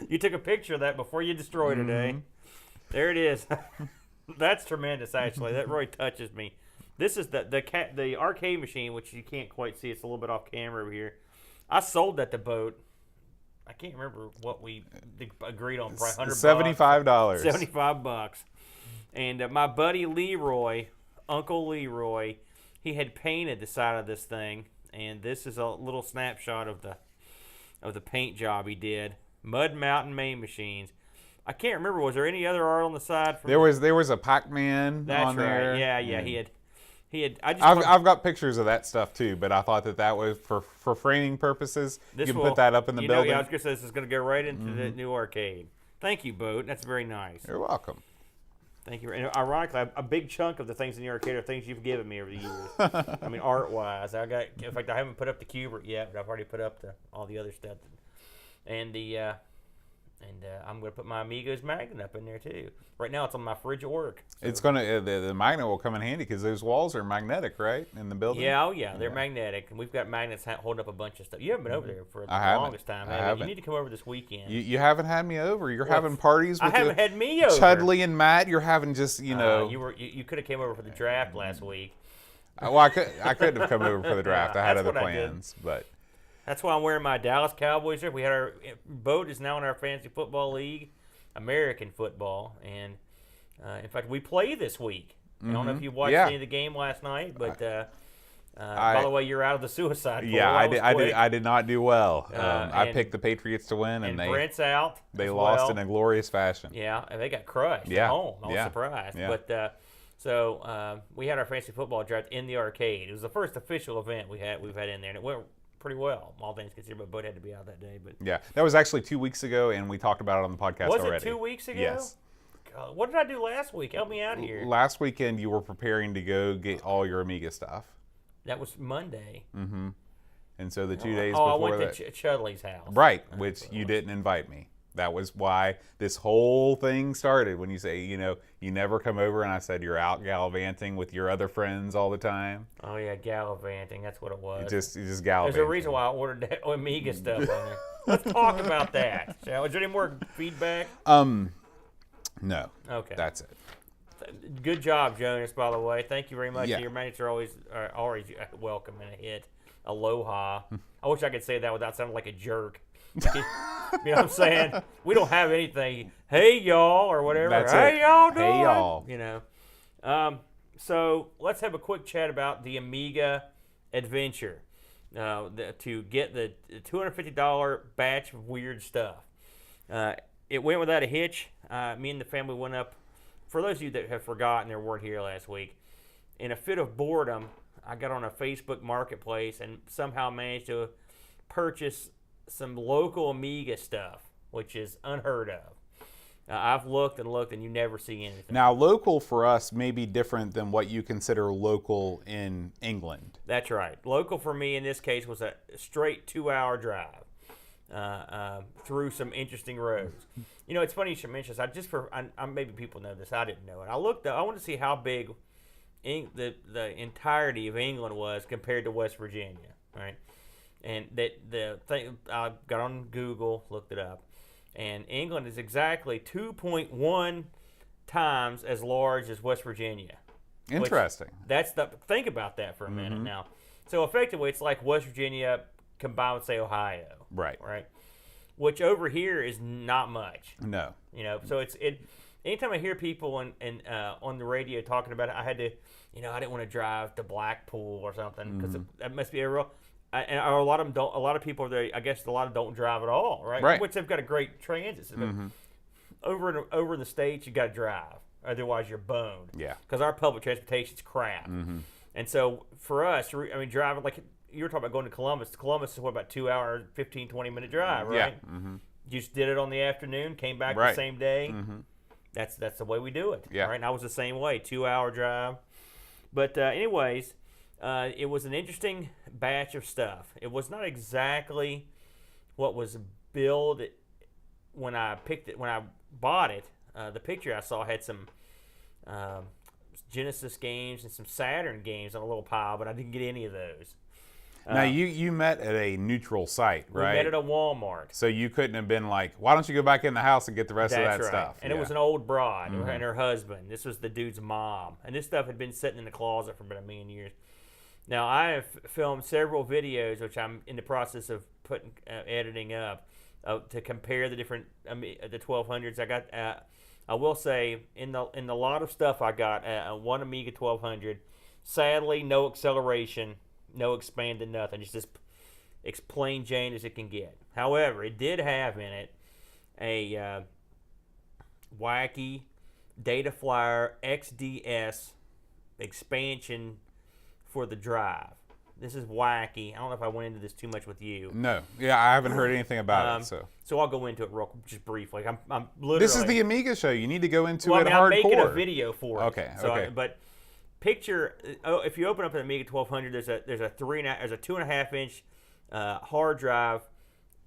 You took a picture of that before you destroyed it, eh? There it is. That's tremendous, actually. That really touches me. This is the arcade machine, which you can't quite see. It's a little bit off camera over here. I sold that to Boat. I can't remember what we agreed on. Probably $100.
$75.
$75. And my buddy Leroy, Uncle Leroy, he had painted the side of this thing, and this is a little snapshot of the paint job he did. Mud Mountain Main Machines. I can't remember. Was there any other art on the side?
There was a Pac-Man on there.
Yeah. He had.
I've got pictures of that stuff too, but I thought that was for framing purposes. You can put that up in the building.
I was gonna say this is gonna go right into the new arcade. Thank you, Boat. That's very nice.
You're welcome.
Thank you. And ironically, a big chunk of the things in the arcade are things you've given me over the years. I mean, art-wise, in fact, I haven't put up the Cubert yet, but I've already put up all the other stuff. And I'm going to put my Amigos magnet up in there too. Right now, it's on my fridge at work. So.
It's gonna the magnet will come in handy because those walls are magnetic, right, in the building.
Yeah, they're magnetic, and we've got magnets holding up a bunch of stuff. You haven't been over there for the longest time. You need to come over this weekend.
You haven't had me over. You're having parties with
I haven't had me over.
Chudley and Matt. You're having just
you could have came over for the draft last week.
Well, I couldn't have come over for the draft. I had other plans, but.
That's why I'm wearing my Dallas Cowboys shirt. Our Boat is now in our fantasy football league, American football, and in fact we play this week. I don't know if you watched any of the game last night, but By the way, you're out of the suicide pool.
Yeah, I did not do well. I
and-
picked the Patriots to win, and
Brent's out.
they
as
lost
well.
in a glorious fashion.
Yeah, and they got crushed
Yeah,
at home. I was
yeah,
surprised.
yeah.
But we had our fantasy football draft in the arcade. It was the first official event we've had in there, and it went pretty well, all things considered. But Bud had to be out that day. But
Yeah, that was actually 2 weeks ago, and we talked about it on the podcast
was
already.
it 2 weeks ago?
Yes.
God, what did I do last week? Help me out here.
Last weekend, you were preparing to go get all your Amiga stuff.
That was Monday.
Mm-hmm. And so the 2 days
I
before
went
that.
to Chudley's house.
Right, which you didn't invite me. That was why this whole thing started. When you say, you never come over, and I said you're out gallivanting with your other friends all the time.
Oh yeah, gallivanting. That's what it was.
You just gallivanting.
There's a reason why I ordered that Amiga stuff on there. Let's talk about that. Shall we? Is there any more feedback?
No.
Okay.
That's it.
Good job, Jonas. By the way, thank you very much.
Yeah.
Your minutes are always welcome and a hit. Aloha. I wish I could say that without sounding like a jerk. You know what I'm saying? We don't have anything. Hey y'all or whatever.
That's
hey
it.
y'all doing?
Hey y'all.
So let's have a quick chat about the Amiga adventure. To get the $250 batch of weird stuff. It went without a hitch. Me and the family went up. For those of you that have forgotten or weren't here last week, in a fit of boredom, I got on a Facebook marketplace and somehow managed to purchase some local Amiga stuff, which is unheard of. I've looked and looked, and you never see anything.
Now, local for us may be different than what you consider local in England.
That's right. Local for me in this case was a straight 2-hour drive through some interesting roads. It's funny you should mention this. Maybe people know this. I didn't know it. I looked up. I wanted to see how big the entirety of England was compared to West Virginia, right? And the thing, I got on Google, looked it up, and England is exactly 2.1 times as large as West Virginia.
Interesting.
Think about that for a minute now. So effectively, it's like West Virginia combined with, say, Ohio.
Right.
Which over here is not much.
No.
So anytime I hear people on the radio talking about it, I had to, I didn't want to drive to Blackpool or something because that must be a real. And a lot of them don't. A lot of people are there. I guess a lot of them don't drive at all, right?
Right.
Which they've got a great transit system. Over in the States, you got to drive, otherwise you're boned.
Yeah.
Because our public transportation's crap. And so for us, driving like you were talking about going to Columbus. Columbus is about 2 hour, 15, 20-minute drive, right?
Yeah.
You just did it on the afternoon, came back the same day. That's the way we do it.
Yeah.
Right. And I was the same way, 2-hour drive. But anyways. It was an interesting batch of stuff. It was not exactly what was billed when I bought it. The picture I saw had some Genesis games and some Saturn games on a little pile, but I didn't get any of those.
Now, you met at a neutral site, right?
We met at a Walmart.
So you couldn't have been like, why don't you go back in the house and get the rest of that stuff?
And it was an old broad and her husband. This was the dude's mom. And this stuff had been sitting in the closet for about a million years. Now, I have filmed several videos, which I'm in the process of editing up, to compare the different the 1200s. I got. I will say in the lot of stuff I got one Amiga 1200. Sadly, no acceleration, no expanded, nothing. Just as plain Jane as it can get. However, it did have in it a wacky Data Flyer XDS expansion for the drive. This is wacky. I don't know if I went into this too much with you.
No. Yeah, I haven't heard anything about it. So
I'll go into it just briefly. I'm literally.
This is the Amiga show. You need to go into
it
hardcore.
I'm making a video for it.
Okay. Okay.
But picture, if you open up an Amiga 1200, there's a 2.5 inch hard drive,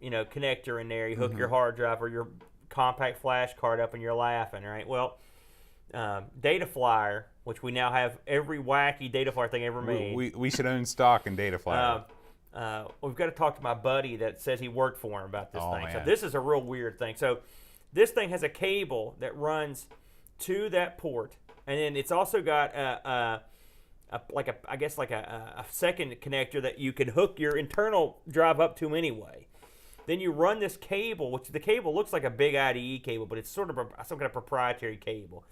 connector in there. You hook your hard drive or your compact flash card up, and you're laughing, right? Well, Data Flyer, which we now have every wacky Data Flyer thing ever made.
We should own stock in Data Flyer.
We've got to talk to my buddy that says he worked for him about this thing.
Man.
So this is a real weird thing. So this thing has a cable that runs to that port, and then it's also got a second connector that you can hook your internal drive up to anyway. Then you run this cable, which the cable looks like a big IDE cable, but it's sort of some kind of proprietary cable.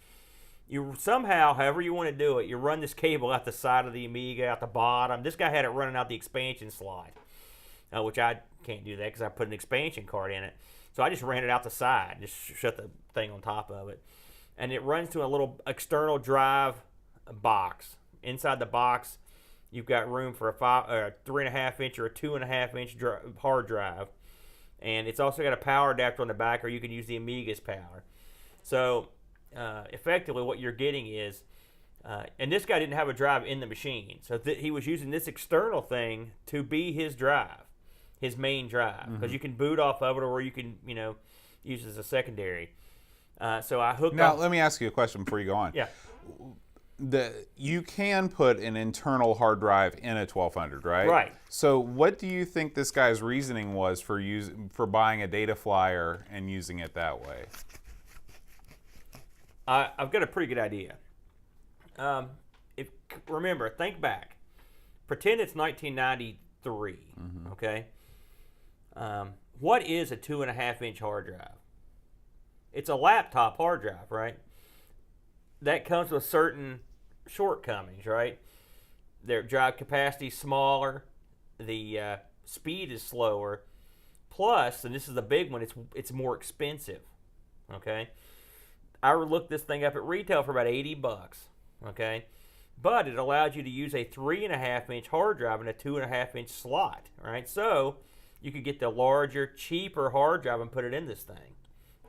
You somehow, however you want to do it, you run this cable out the side of the Amiga, out the bottom. This guy had it running out the expansion slot, which I can't do that because I put an expansion card in it. So I just ran it out the side, just shut the thing on top of it. And it runs to a little external drive box. Inside the box, you've got room for a 3.5 inch or a 2.5 inch hard drive. And it's also got a power adapter on the back, or you can use the Amiga's power. So effectively what you're getting is, and this guy didn't have a drive in the machine, so he was using this external thing to be his drive, his main drive, because you can boot off of it, or you can use it as a secondary. So I hooked
Now,
up.
let me ask you a question before you go on.
Yeah.
You can put an internal hard drive in a 1200, right?
Right.
So what do you think this guy's reasoning was for buying a data flyer and using it that way?
I've got a pretty good idea. Remember, think back. Pretend it's 1993. Okay. What is a 2.5 inch hard drive? It's a laptop hard drive, right? That comes with certain shortcomings, right? Their drive capacity is smaller, the speed is slower. Plus, and this is the big one, it's more expensive. Okay. I looked this thing up at retail for about $80, okay? But it allowed you to use a 3.5 inch hard drive in a 2.5 inch slot, right? So you could get the larger, cheaper hard drive and put it in this thing.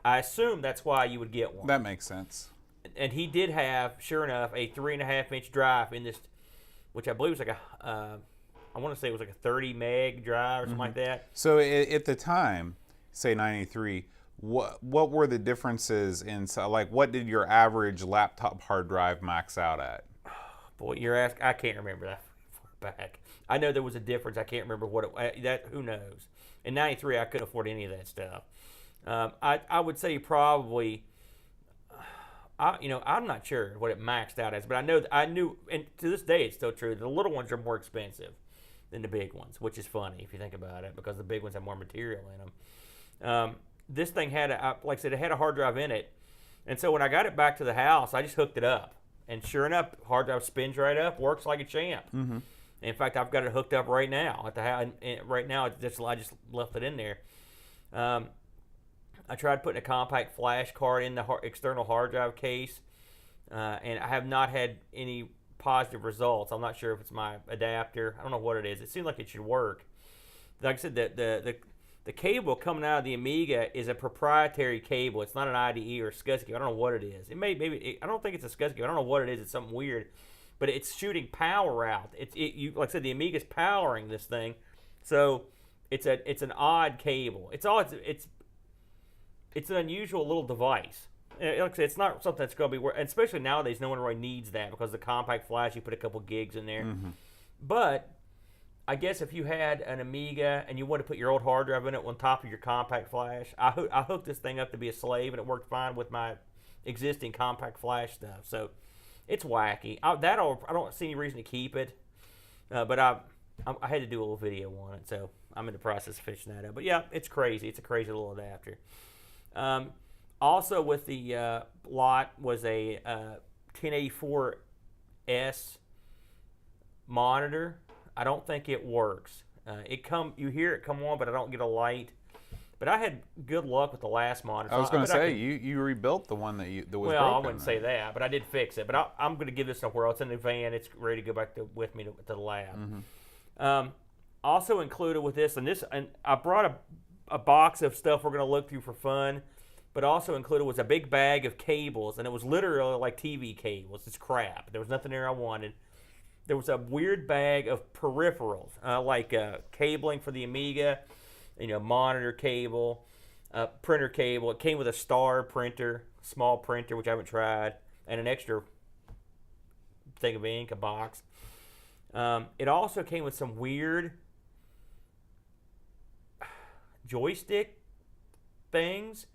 I assume that's why you would get one.
That makes sense.
And he did have, sure enough, a 3.5 inch drive in this, which I believe was like I want to say it was like a 30 meg drive or something like that.
So at the time, say 93, what were the differences in, like, what did your average laptop hard drive max out at?
Boy, you're asking. I can't remember that far back. I know there was a difference. I can't remember what it. Who knows? In '93, I couldn't afford any of that stuff. I would say probably. I'm not sure what it maxed out as, but I knew, and to this day it's still true. The little ones are more expensive than the big ones, which is funny if you think about it, because the big ones have more material in them. This thing had, like I said, it had a hard drive in it. And so when I got it back to the house, I just hooked it up. And sure enough, hard drive spins right up, works like a champ. In fact, I've got it hooked up right now at the house. Right now, I just left it in there. I tried putting a compact flash card in the external hard drive case, and I have not had any positive results. I'm not sure if it's my adapter. I don't know what it is. It seems like it should work. Like I said, the cable coming out of the Amiga is a proprietary cable. It's not an IDE or a SCSI cable. I don't know what it is. I don't think it's a SCSI cable. I don't know what it is. It's something weird, but it's shooting power out. Like I said, the Amiga's powering this thing, so it's an odd cable. It's an unusual little device. Like I said, it's not something that's going to be and especially nowadays, no one really needs that because the compact flash, you put a couple gigs in there. But I guess if you had an Amiga and you want to put your old hard drive in it on top of your compact flash, I hooked this thing up to be a slave, and it worked fine with my existing compact flash stuff. So it's wacky. I don't see any reason to keep it, but I had to do a little video on it, so I'm in the process of finishing that up. But yeah, it's crazy. It's a crazy little adapter. Also with the lot was a 1084S monitor. I don't think it works. You hear it come on, but I don't get a light. But I had good luck with the last monitor.
I was going to say, you rebuilt the one that was broken.
Well, I wouldn't say that, but I did fix it. But I'm going to give this somewhere else in the van. It's ready to go back with me to the lab. Also included with this, and I brought a box of stuff we're going to look through for fun, but also included was a big bag of cables, and it was literally like TV cables. It's crap. There was nothing there I wanted. There was a weird bag of peripherals, like cabling for the Amiga, monitor cable, printer cable. It came with a Star printer, small printer, which I haven't tried, and an extra thing of ink, a box. It also came with some weird joystick things.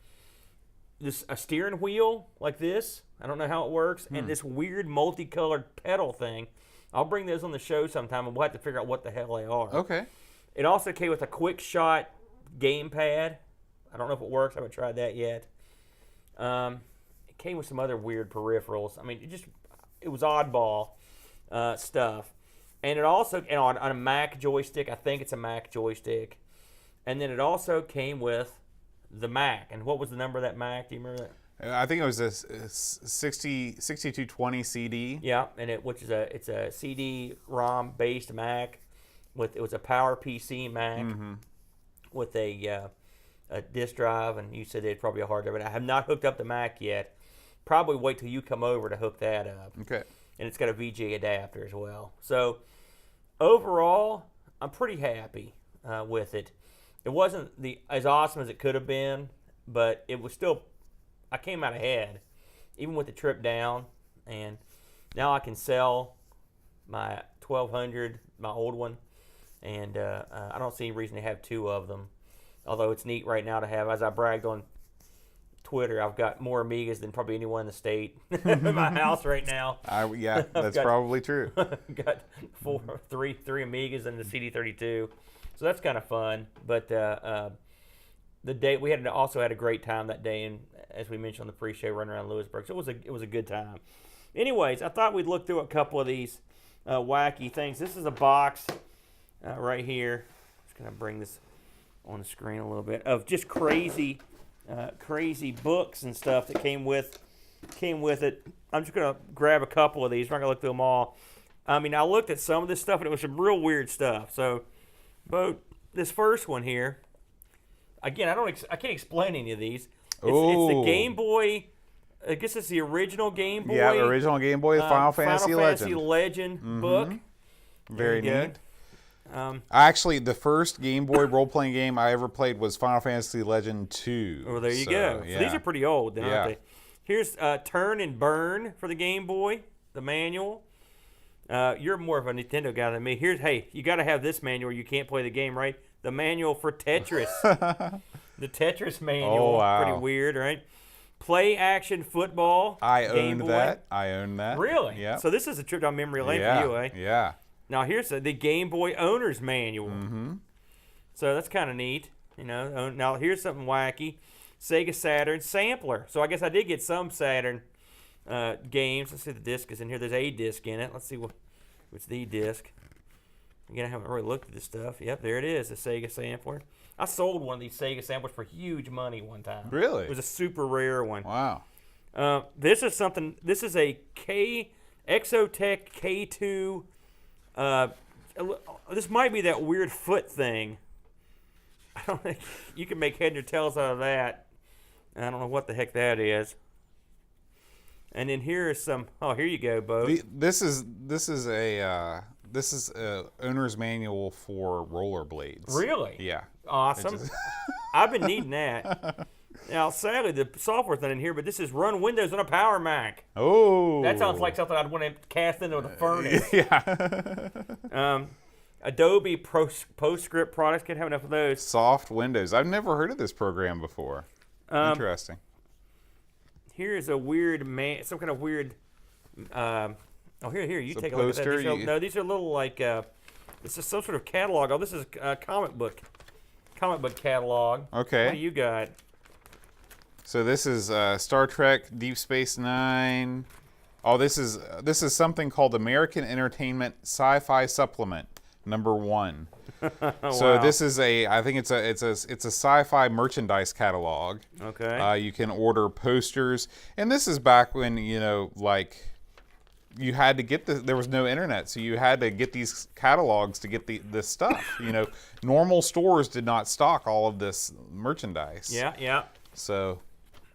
A steering wheel like this. I don't know how it works. And this weird multicolored pedal thing. I'll bring those on the show sometime, and we'll have to figure out what the hell they are.
Okay.
It also came with a quick shot gamepad. I don't know if it works. I haven't tried that yet. It came with some other weird peripherals. I mean, it was oddball stuff. And it also, and on a Mac joystick, I think it's a Mac joystick. And then it also came with the Mac. And what was the number of that Mac? Do you remember that?
I think it was a 6220 CD.
Yeah, and it's a CD-ROM based Mac it was a Power PC Mac with a disk drive, and you said it's probably a hard drive. I have not hooked up the Mac yet. Probably wait till you come over to hook that up.
Okay.
And it's got a VGA adapter as well. So overall, I'm pretty happy with it. It wasn't as awesome as it could have been, but it was still. I came out ahead, even with the trip down, and now I can sell my 1200, my old one, and I don't see any reason to have two of them. Although it's neat right now to have, as I bragged on Twitter, I've got more Amigos than probably anyone in the state in my house right now.
Yeah, that's probably true.
Got three Amigos and the CD32, so that's kind of fun. But the day we also had a great time that day, and as we mentioned on the pre-show, running around Lewisburg, so it was a good time. Anyways, I thought we'd look through a couple of these wacky things. This is a box right here. Just gonna bring this on the screen a little bit of just crazy books and stuff that came with it. I'm just gonna grab a couple of these. I'm not gonna look through them all. I mean, I looked at some of this stuff and it was some real weird stuff. So, but this first one here. Again, I can't explain any of these. It's the Game Boy. I guess it's the original Game Boy.
Yeah, the original Game Boy, Final Fantasy
Legend book.
Very neat. Actually, the first Game Boy role-playing game I ever played was Final Fantasy Legend 2.
Oh, there you go.
Yeah.
So these are pretty old, then, aren't they? Here's Turn and Burn for the Game Boy, the manual. You're more of a Nintendo guy than me. You got to have this manual. You can't play the game, right? The manual for Tetris. The Tetris manual.
Oh, wow.
Pretty weird, right? Play Action Football.
I
Game
owned
Boy.
that. I owned that.
Really?
Yeah.
So this is a trip down memory lane
Yeah.
for you, eh?
Yeah.
Now here's the Game Boy Owner's Manual.
Mm-hmm.
So that's kind of neat. Now here's something wacky. Sega Saturn Sampler. So I guess I did get some Saturn games. Let's see if the disc is in here. There's a disc in it. Let's see what's the disc. Again, I haven't really looked at this stuff. Yep, there it is, the Sega Sampler. I sold one of these Sega Samplers for huge money one time.
Really?
It was a super rare one.
Wow.
This is a Exotech K2. This might be that weird foot thing. I don't think you can make head or tails out of that. I don't know what the heck that is. And then here is some. Oh, here you go, Bo.
This is a owner's manual for rollerblades.
Really?
Yeah.
Awesome. I've been needing that. Now, sadly, the software's not in here, but this is Run Windows on a Power Mac.
Oh.
That sounds like something I'd want to cast into the furnace.
Yeah.
Adobe PostScript products, can't have enough of those.
Soft Windows. I've never heard of this program before. Interesting.
Here's a weird some kind of weird. Here, you take a look at that. No, these are little like. This is some sort of catalog. Oh, this is a comic book catalog.
Okay.
What do you got?
So this is Star Trek, Deep Space Nine. Oh, this is something called American Entertainment Sci-Fi Supplement #1. So
wow.
this is I think it's a sci-fi merchandise catalog.
Okay.
You can order posters, and this is back when you had to get there was no internet, so you had to get these catalogs to get this stuff. Normal stores did not stock all of this merchandise.
Yeah.
So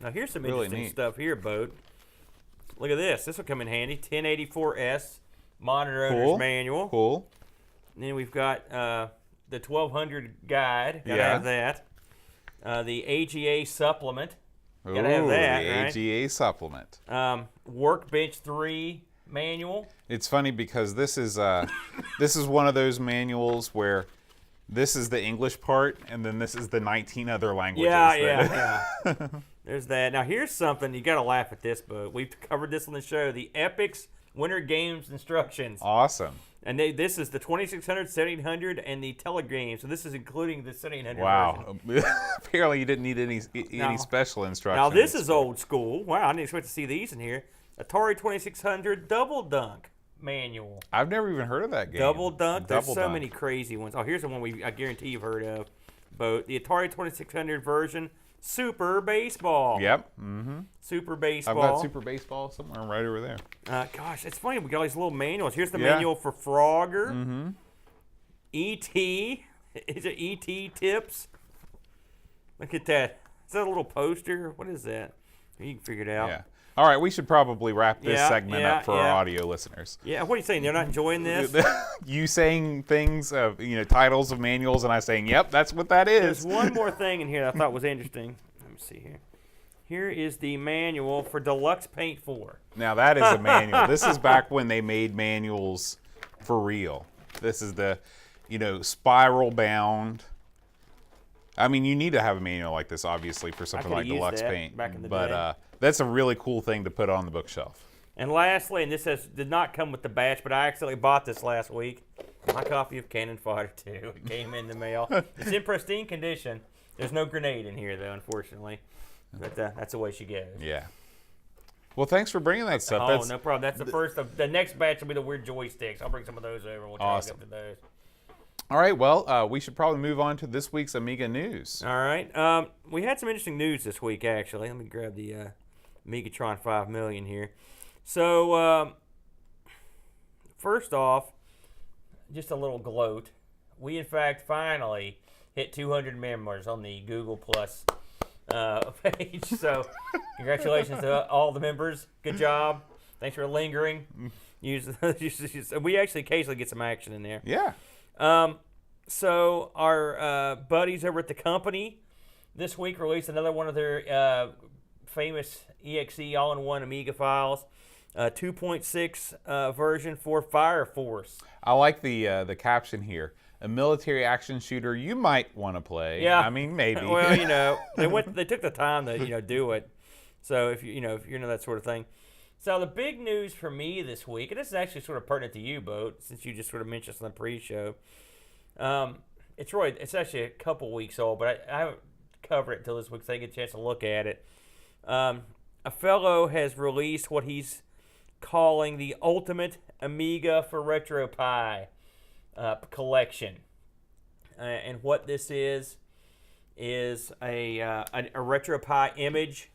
Now here's some
really
interesting
neat
stuff here, Boat. Look at this. This will come in handy. 1084S monitor owner's manual.
Cool.
And then we've got the 1200 guide. Gotta have that. The AGA supplement. Gotta have that,
the
right?
AGA supplement.
Workbench 3 manual.
It's funny because this is one of those manuals where this is the English part, and then this is the 19 other languages.
Yeah. There's that. Now here's something you gotta laugh at this, Boat. We've covered this on the show. The Epic's Winter Games instructions.
Awesome.
And this is the 2600, 7800, and the Telegram. So this is including the 7800
Wow.
version.
Apparently you didn't need any special instructions.
Now this is old school. Wow, I didn't expect to see these in here. Atari 2600 Double Dunk manual.
I've never even heard of that game.
Double Dunk. There's
Double
so
Dunk.
many crazy ones. Oh, here's the one I guarantee you've heard of. Both the Atari 2600 version, Super Baseball.
Yep. Mm-hmm.
Super Baseball.
I've got Super Baseball somewhere right over there.
Gosh, it's funny. We got all these little manuals. Here's the
Yeah.
manual for Frogger.
Mm-hmm.
E.T. Is it E.T. tips? Look at that. Is that a little poster? What is that? You can figure it out.
Yeah. All right, we should probably wrap this
Yeah,
segment
yeah,
up for our
yeah.
audio listeners.
Yeah, what are you saying? They're not enjoying this?
You saying things of titles of manuals, and I saying, "Yep, that's what that is."
There's one more thing in here that I thought was interesting. Let me see here. Here is the manual for Deluxe Paint 4.
Now that is a manual. This is back when they made manuals for real. This is the, spiral bound. I mean, you need to have a manual like this, obviously, for something like
could've used
Deluxe
that
Paint.
back in the
but
day.
that's a really cool thing to put on the bookshelf.
And lastly, and this did not come with the batch, but I accidentally bought this last week. My copy of Cannon Fodder 2. It came in the mail. It's in pristine condition. There's no grenade in here, though, unfortunately. But that's the way she goes.
Yeah. Well, thanks for bringing that stuff.
Oh, no problem. That's the first of the next batch will be the weird joysticks. I'll bring some of those over and we'll try
Awesome.
to get to those.
All right, well, we should probably move on to this week's Amiga news.
All right. We had some interesting news this week, actually. Let me grab the Megatron 5 million here. So, first off, just a little gloat. We, in fact, finally hit 200 members on the Google Plus page. So, congratulations to all the members. Good job. Thanks for lingering. We actually occasionally get some action in there.
Yeah.
So our buddies over at the company this week released another one of their famous EXE all-in-one Amiga files, 2.6 version for Fire Force.
I like the caption here. A military action shooter you might want to play.
Yeah.
I mean, maybe.
Well, they took the time to do it. So if you're into that sort of thing. So the big news for me this week, and this is actually sort of pertinent to you, Boat, since you just sort of mentioned this on the pre-show. It's actually a couple weeks old, but I haven't covered it until this week, so I get a chance to look at it. A fellow has released what he's calling the Ultimate Amiga for RetroPie collection. And what this is a RetroPie image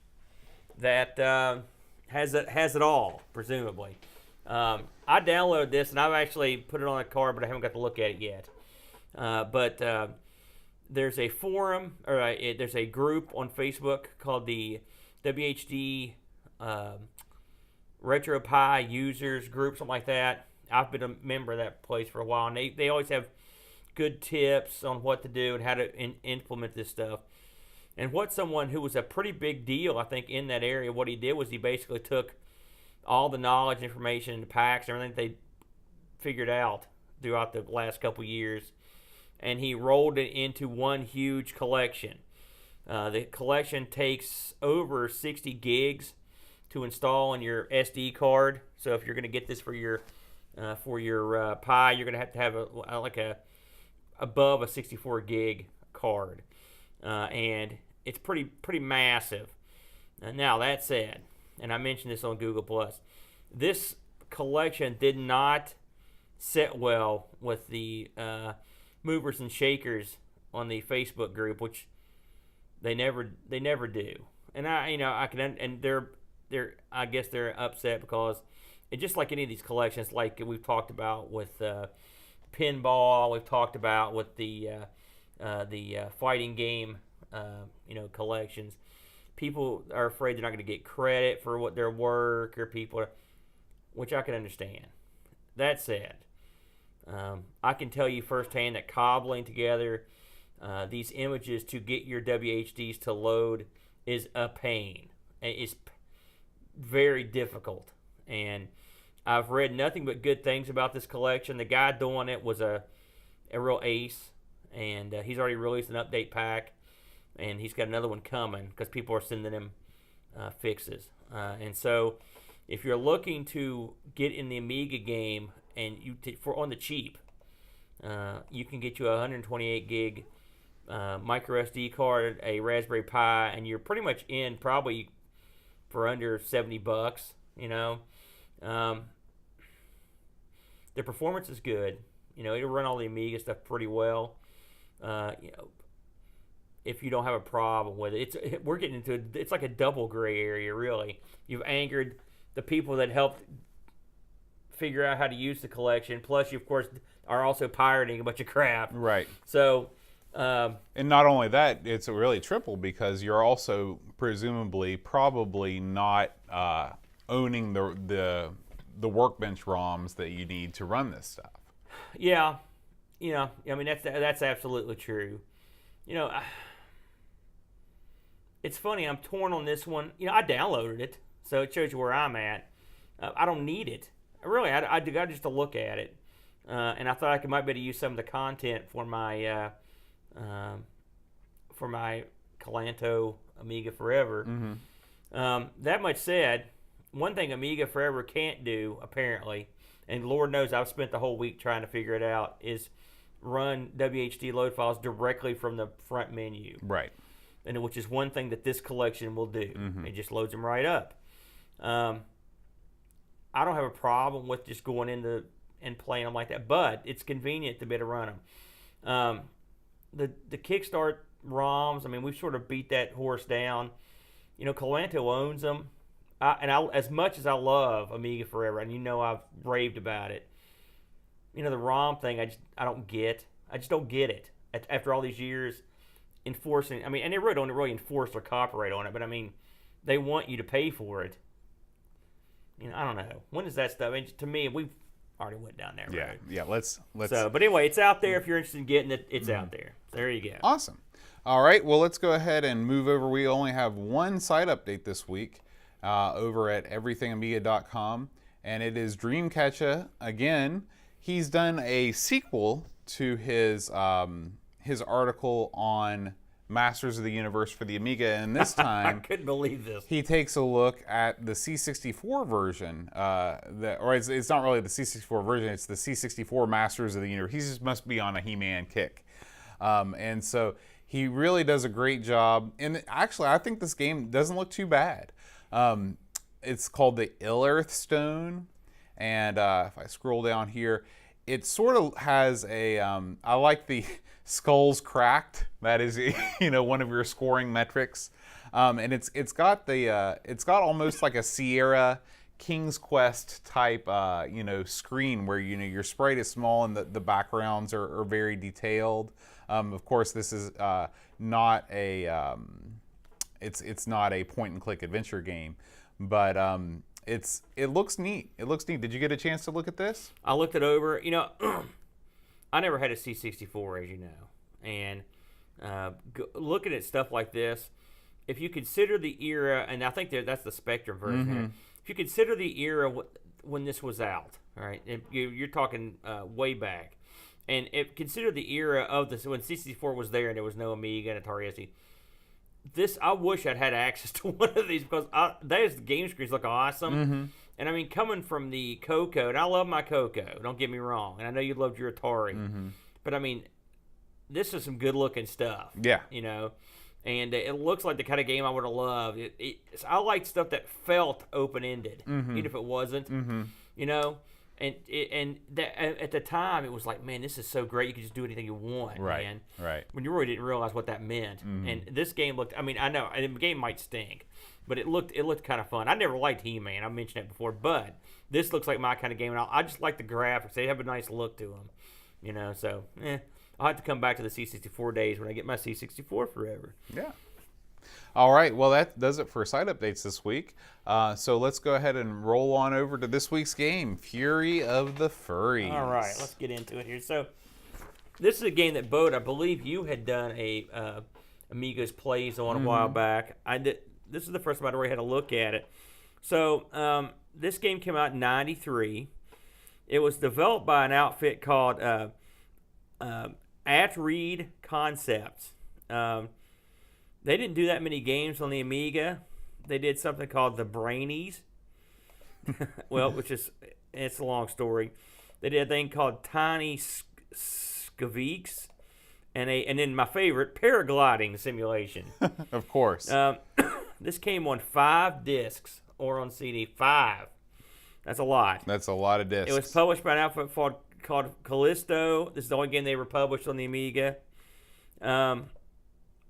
that has it all, presumably. I downloaded this, and I've actually put it on a card, but I haven't got to look at it yet. But there's a forum, or there's a group on Facebook called the WHD RetroPie Users Group, something like that. I've been a member of that place for a while, and they always have good tips on what to do and how to implement this stuff. And what someone who was a pretty big deal, I think, in that area, what he did was he basically took all the knowledge, information, and the packs, and everything they figured out throughout the last couple years, and he rolled it into one huge collection. The collection takes over 60 gigs to install on your SD card. So if you're going to get this for your Pi, you're going to have a above a 64 gig card, and it's pretty massive. Now that said, and I mentioned this on Google Plus, this collection did not sit well with the movers and shakers on the Facebook group, which they never do. And I guess they're upset because it's just like any of these collections, like we've talked about with pinball, we've talked about with the fighting game collections. People are afraid they're not going to get credit for what their work, or which I can understand. That said, I can tell you firsthand that cobbling together these images to get your WHDs to load is a pain. It's very difficult, and I've read nothing but good things about this collection. The guy doing it was a real ace, and he's already released an update pack, and he's got another one coming because people are sending him fixes. And so if you're looking to get in the Amiga game and for on the cheap, you can get you a 128 gig micro SD card, a Raspberry Pi, and you're pretty much in probably for under $70. You know, the performance is good. You know, it'll run all the Amiga stuff pretty well. You know, if you don't have a problem with it, we're getting into it's like a double gray area. Really, you've angered the people that helped figure out how to use the collection. Plus, you of course are also pirating a bunch of crap.
Right.
So.
And not only that, it's really triple because you're also presumably probably not owning the workbench ROMs that you need to run this stuff.
Yeah, you know, I mean that's absolutely true. You know, it's funny. I'm torn on this one. You know, I downloaded it, so it shows you where I'm at. I don't need it. Really, I got just to look at it, and I thought I might be able to use some of the content for my Calanto Amiga Forever.
Mm-hmm.
That much said, one thing Amiga Forever can't do, apparently, and Lord knows I've spent the whole week trying to figure it out, is run WHD load files directly from the front menu.
Right.
And which is one thing that this collection will do.
Mm-hmm.
It just loads them right up. I don't have a problem with just going into and playing them like that, but it's convenient to be able to run them. The Kickstart ROMs, I mean, we've sort of beat that horse down. You know, Calanto owns them. As much as I love Amiga Forever, and you know I've raved about it, you know, the ROM thing, I don't get. I just don't get it. After all these years enforcing, I mean, and they really don't really enforce their copyright on it, but I mean, they want you to pay for it. You know, I don't know. When is that stuff? I mean, to me, we've already went down there.
Yeah,
road.
yeah. Let's.
So, but anyway, it's out there. If you're interested in getting it, it's out there. So there you go.
Awesome. All right. Well, let's go ahead and move over. We only have one site update this week over at everythingamiga.com, and it is Dreamcatcher again. He's done a sequel to his article on Masters of the Universe for the Amiga, and this time
I couldn't believe this.
he takes a look at the C64 version. It's not really the C64 version; it's the C64 Masters of the Universe. He just must be on a He-Man kick, and so he really does a great job. And actually, I think this game doesn't look too bad. It's called the Illirth Stone, and if I scroll down here, it sort of has a. I like the skulls cracked. That is, you know, one of your scoring metrics, and it's got almost like a Sierra King's Quest type, you know, screen where, you know, your sprite is small and the backgrounds are very detailed. Of course, this is not a it's not a point and click adventure game, but it looks neat. It looks neat. Did you get a chance to look at this?
I looked it over. You know, I never had a C64, as you know, and looking at stuff like this, if you consider the era, and I think that's the Spectrum version.
Mm-hmm.
If you consider the era when this was out, all right, you're talking way back, and consider the era of this when C64 was there and there was no Amiga and Atari ST. I wish I'd had access to one of these because the game screens look awesome.
Mm-hmm.
And I mean, coming from the Coco, and I love my Coco, don't get me wrong, and I know you loved your Atari,
Mm-hmm.
but I mean, this is some good looking stuff.
Yeah.
You know, and it looks like the kind of game I would have loved. I like stuff that felt open ended,
Mm-hmm.
even if it wasn't.
Mm-hmm.
You know, and at the time it was like, man, this is so great. You can just do anything you want,
Right.
man.
Right.
When you really didn't realize what that meant.
Mm-hmm.
And this game looked. I mean, I know and the game might stink, but it looked kind of fun. I never liked He-Man. I mentioned that before, but this looks like my kind of game, and I just like the graphics. They have a nice look to them, you know. So, I'll have to come back to the C64 days when I get my C64 Forever.
Yeah. All right. Well, that does it for site updates this week. So let's go ahead and roll on over to this week's game, Fury of the Furries.
All right, let's get into it here. So, this is a game that Bode, I believe you had done a Amigos plays on a while back. I did. This is the first time I'd already had a look at it. So, this game came out in '93. It was developed by an outfit called At Reed Concepts. They didn't do that many games on the Amiga. They did something called the Brainies. Well, it's a long story. They did a thing called Tiny Skaveeks, and then my favorite, paragliding simulation.
Of course.
This came on 5 discs or on CD. 5. That's a lot.
That's a lot of discs.
It was published by an outfit called Callisto. This is the only game they ever published on the Amiga. The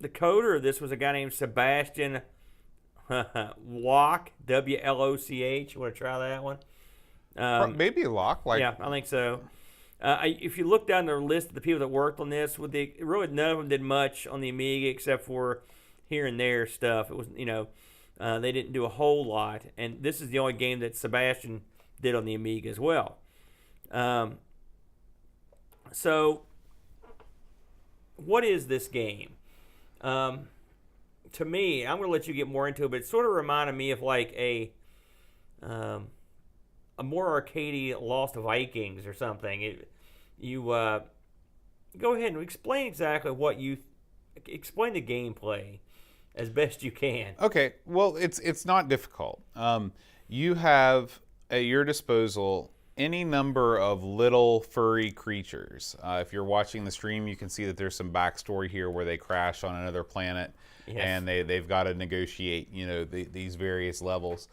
coder of this was a guy named Sebastian Wloch, W-L-O-C-H. You want to try that one?
Maybe Locke.
Yeah, I think so. If you look down the list of the people that worked on this, really none of them did much on the Amiga except for here and there stuff. It was, they didn't do a whole lot. And this is the only game that Sebastian did on the Amiga as well. So, what is this game? To me, I'm going to let you get more into it, but it sort of reminded me of like a more arcadey Lost Vikings or something. Go ahead and explain exactly explain the gameplay as best you can.
Okay, well, it's not difficult. You have at your disposal any number of little furry creatures. If you're watching the stream, you can see that there's some backstory here where they crash on another planet, yes, and they've got to negotiate, these various levels.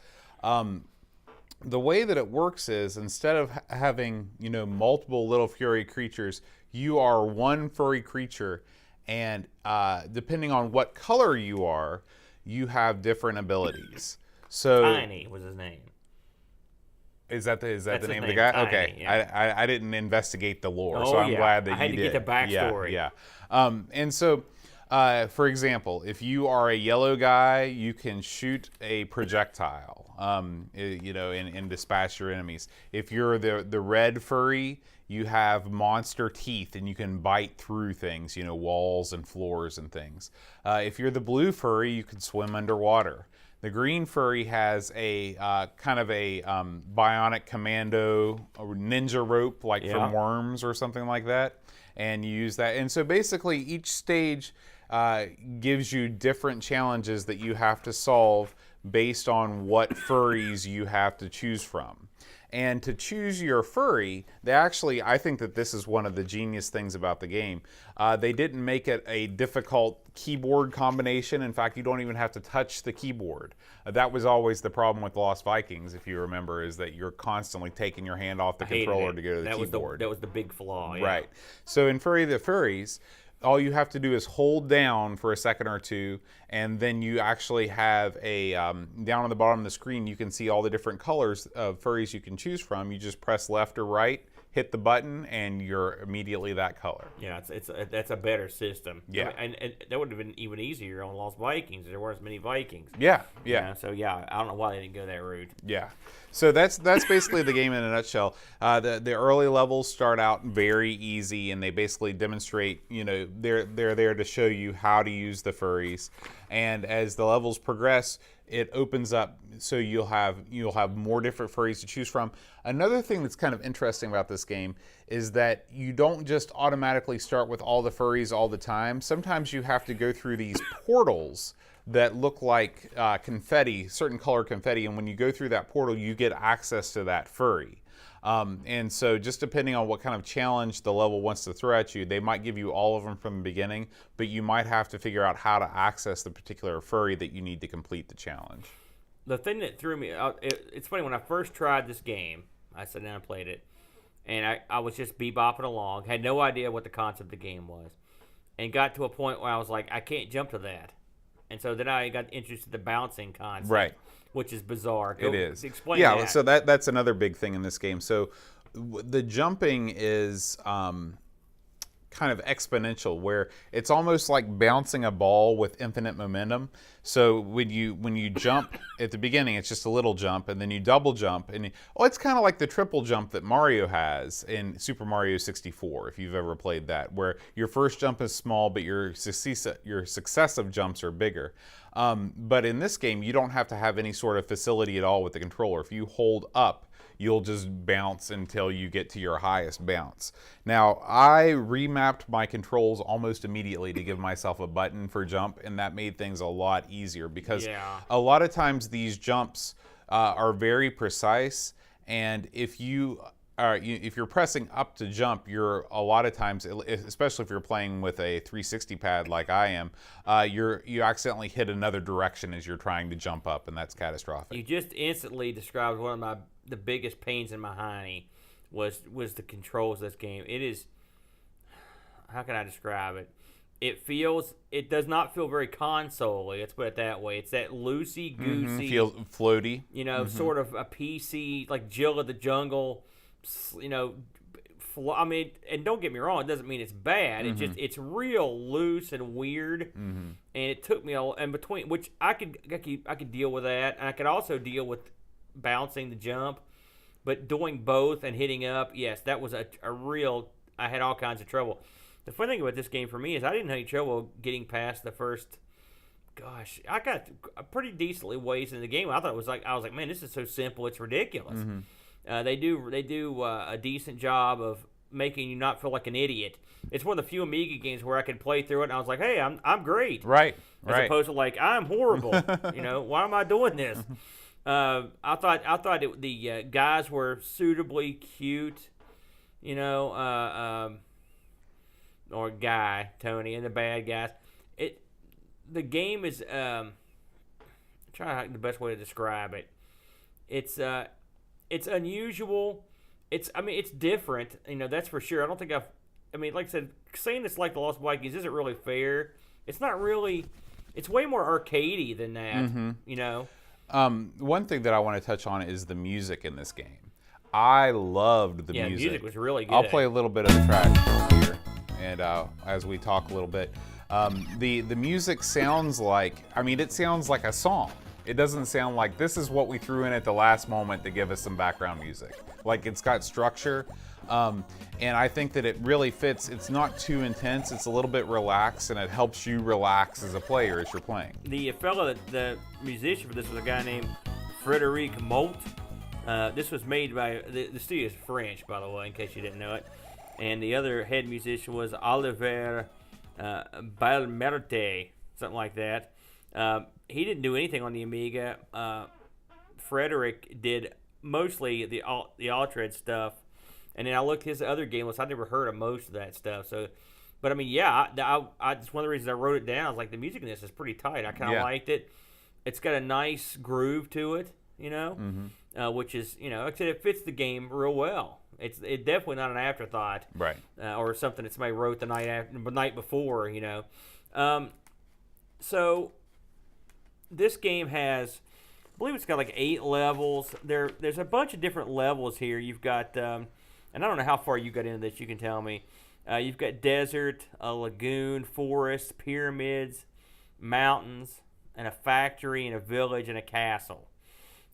The way that it works is instead of having, multiple little furry creatures, you are one furry creature, and depending on what color you are, you have different abilities. So
Tiny was his name.
Is that the name of the
name,
guy?
Tiny,
Okay,
yeah.
I didn't investigate the lore,
Oh,
so I'm
yeah.
glad that you
I had to
did.
get the backstory.
Yeah. And so, for example, if you are a yellow guy, you can shoot a projectile, and dispatch your enemies. If you're the red furry, you have monster teeth and you can bite through things, walls and floors and things. If you're the blue furry, you can swim underwater. The green furry has a kind of a bionic commando or ninja rope, like from Worms or something like that, and you use that. And so basically each stage gives you different challenges that you have to solve based on what furries you have to choose from. And to choose your furry, I think that this is one of the genius things about the game. They didn't make it a difficult keyboard combination. In fact, you don't even have to touch the keyboard. That was always the problem with Lost Vikings, if you remember, is that you're constantly taking your hand off the controller to go to the keyboard.
That was the big flaw. Yeah.
Right. So in Furry the Furries, all you have to do is hold down for a second or two, and then you actually have down on the bottom of the screen, you can see all the different colors of furries you can choose from. You just press left or right, hit the button, and you're immediately that color.
Yeah, that's a better system.
Yeah.
And that would have been even easier on Lost Vikings. There weren't as many Vikings.
Yeah.
So, I don't know why they didn't go that route.
Yeah. So that's basically the game in a nutshell. The early levels start out very easy, and they basically demonstrate, they're there to show you how to use the furries. And as the levels progress, it opens up so you'll have more different furries to choose from. Another thing that's kind of interesting about this game is that you don't just automatically start with all the furries all the time. Sometimes you have to go through these portals that look like confetti, certain color confetti, and when you go through that portal, you get access to that furry. And so just depending on what kind of challenge the level wants to throw at you, they might give you all of them from the beginning, but you might have to figure out how to access the particular furry that you need to complete the challenge.
The thing that threw me out, it's funny, when I first tried this game, I sat down and played it, and I was just bebopping along, had no idea what the concept of the game was, and got to a point where I was like, I can't jump to that. And so then I got interested in the bouncing concept,
right,
which is bizarre.
It is.
Explain that.
Yeah, so that's another big thing in this game. So the jumping is kind of exponential, where it's almost like bouncing a ball with infinite momentum. So when you jump at the beginning, it's just a little jump, and then you double jump, and it's kind of like the triple jump that Mario has in Super Mario 64, if you've ever played that, where your first jump is small, but your successive jumps are bigger. But in this game, you don't have to have any sort of facility at all with the controller. If you hold up, you'll just bounce until you get to your highest bounce. Now, I remapped my controls almost immediately to give myself a button for jump, and that made things a lot easier because a lot of times these jumps are very precise, and if you if you're pressing up to jump, you're a lot of times, especially if you're playing with a 360 pad like I am, you accidentally hit another direction as you're trying to jump up, and that's catastrophic.
You just instantly described one of the biggest pains in my hiney was the controls of this game. It is, how can I describe it? It does not feel very console-y, let's put it that way. It's that loosey-goosey,
Feels floaty.
Sort of a PC, like Jill of the Jungle, I mean, and don't get me wrong, it doesn't mean it's bad. It's real loose and weird, and it took me in between, which I could deal with that, and I could also deal with bouncing the jump, but doing both and hitting up, yes, that was a real. I had all kinds of trouble. The funny thing about this game for me is I didn't have any trouble getting past the first. Gosh, I got pretty decently ways in the game. I was like, man, this is so simple, it's ridiculous. They do a decent job of making you not feel like an idiot. It's one of the few Amiga games where I could play through it and I was like, hey, I'm great.
Right.
As opposed to like, I'm horrible. Why am I doing this? I thought the guys were suitably cute. Or guy, Tony, and the bad guys. The game is trying to the best way to describe it. It's unusual. It's different. That's for sure. I don't think like I said, saying it's like the Lost Vikings isn't really fair. It's not really. It's way more arcadey than that.
One thing that I want to touch on is the music in this game. I loved the music.
Yeah, the music was really good.
I'll play a little bit of the track here. And as we talk a little bit, the music sounds like, it sounds like a song. It doesn't sound like this is what we threw in at the last moment to give us some background music. Like, it's got structure, and I think that it really fits. It's not too intense. It's a little bit relaxed, and it helps you relax as a player as you're playing.
The musician for this was a guy named Frédéric Moult. This was made by, the studio is French, by the way, in case you didn't know it. And the other head musician was Olivier Balmerte, something like that. He didn't do anything on the Amiga. Frederick did mostly the Altered stuff. And then I looked at his other game list. I never heard of most of that stuff. So, but it's one of the reasons I wrote it down. I was like, the music in this is pretty tight. I kind of liked it. It's got a nice groove to it, which is, like I said, it fits the game real well. It's definitely not an afterthought,
right?
Or something that somebody wrote the night before, So this game has, I believe it's got like 8 levels. There's a bunch of different levels here. You've got, and I don't know how far you got into this. You can tell me. You've got desert, a lagoon, forest, pyramids, mountains, and a factory, and a village, and a castle.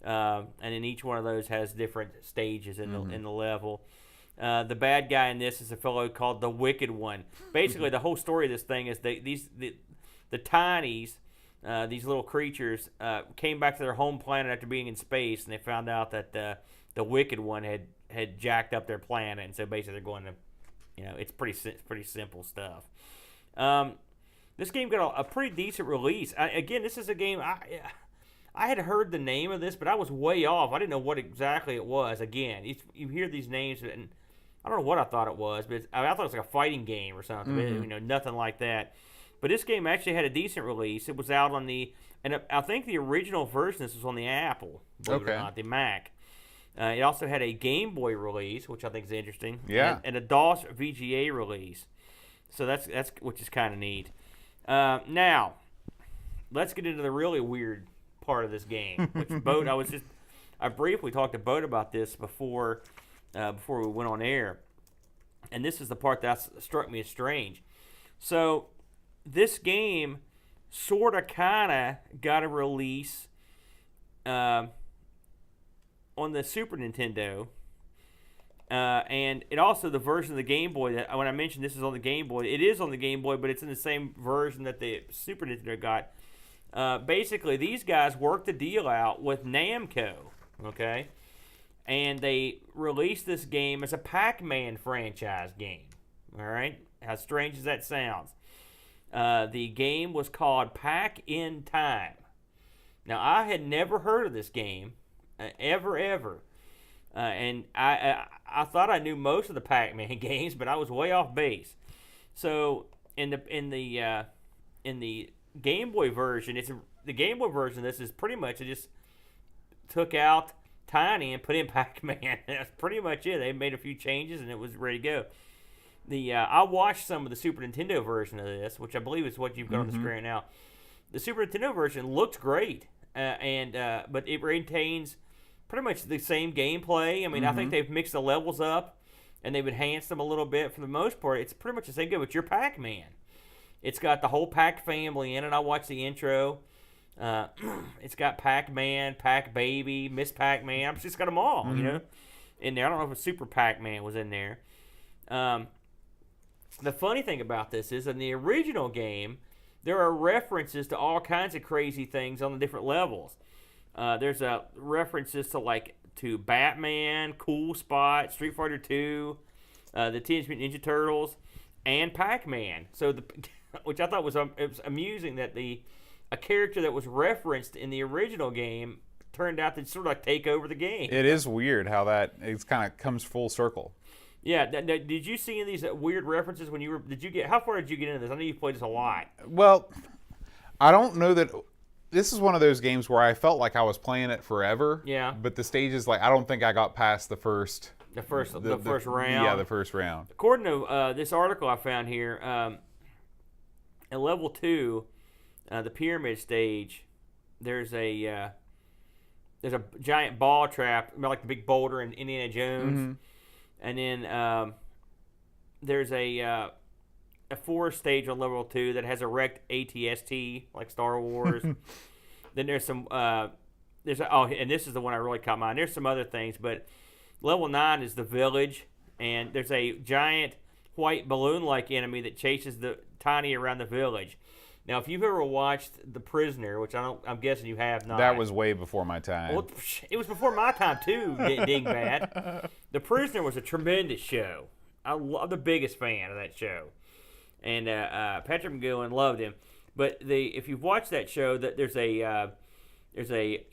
And then each one of those has different stages in the level. The bad guy in this is a fellow called the Wicked One. Basically, the whole story of this thing is the Tinies, these little creatures, came back to their home planet after being in space, and they found out that the Wicked One had jacked up their planet, and so basically they're going to, it's pretty simple stuff. This game got a pretty decent release. Again, this is a game I had heard the name of this, but I was way off. I didn't know what exactly it was. Again, you hear these names, and I don't know what I thought it was, but I thought it was like a fighting game or something. But, nothing like that. But this game actually had a decent release. It was out on and I think the original version of this was on the Apple, believe it or not, the Mac. It also had a Game Boy release, which I think is interesting.
Yeah.
And a DOS VGA release. So that's which is kind of neat. Now, let's get into the really weird part of this game, which Boat, I briefly talked to Boat about this before we went on air, and this is the part that struck me as strange. So this game sort of kind of got a release on the Super Nintendo, and it also, the version of the Game Boy, that when I mentioned this is on the Game Boy, it is on the Game Boy, but it's in the same version that the Super Nintendo got. Basically, these guys worked the deal out with Namco, okay? And they released this game as a Pac-Man franchise game, all right? How strange as that sounds. The game was called Pac-In Time. Now, I had never heard of this game, ever. And I thought I knew most of the Pac-Man games, but I was way off base. So in the Game Boy version, the Game Boy version. This is pretty much it just took out Tiny and put in Pac-Man. That's pretty much it. They made a few changes and it was ready to go. I watched some of the Super Nintendo version of this, which I believe is what you've got on the screen now. The Super Nintendo version looks great, but it retains pretty much the same gameplay. I mean, I think they've mixed the levels up and they've enhanced them a little bit. For the most part, it's pretty much the same game, but you're Pac-Man. It's got the whole Pac family in it. I watched the intro. It's got Pac-Man, Pac-Baby, Miss Pac-Man. It's just got them all, you know, in there. I don't know if a Super Pac-Man was in there. The funny thing about this is, in the original game, there are references to all kinds of crazy things on the different levels. There's references to Batman, Cool Spot, Street Fighter 2, the Teenage Mutant Ninja Turtles, and Pac-Man. So, which I thought was it was amusing that a character that was referenced in the original game turned out to sort of take over the game.
It is weird how it kind of comes full circle.
Yeah, did you see any of these weird references when you were? How far did you get into this? I know you played this a lot.
Well, I don't know that. This is one of those games where I felt like I was playing it forever.
Yeah.
But the stages, I don't think I got past the first
first round.
Yeah, the first round.
According to this article I found here, at level 2, the pyramid stage, there's a giant ball trap, like the big boulder in Indiana Jones, and then there's a forest stage on level 2 that has a wrecked AT-ST like Star Wars. Then there's some and this is the one I really caught my eye. There's some other things, but level 9 is the village, and there's a giant white balloon-like enemy that chases the Tiny around the village. Now, if you've ever watched The Prisoner, which I'm guessing you have not.
That was way before my time.
Well, it was before my time too, dingbat. The Prisoner was a tremendous show. I'm the biggest fan of that show, and Patrick McGowan loved him. But if you've watched that show, that there's a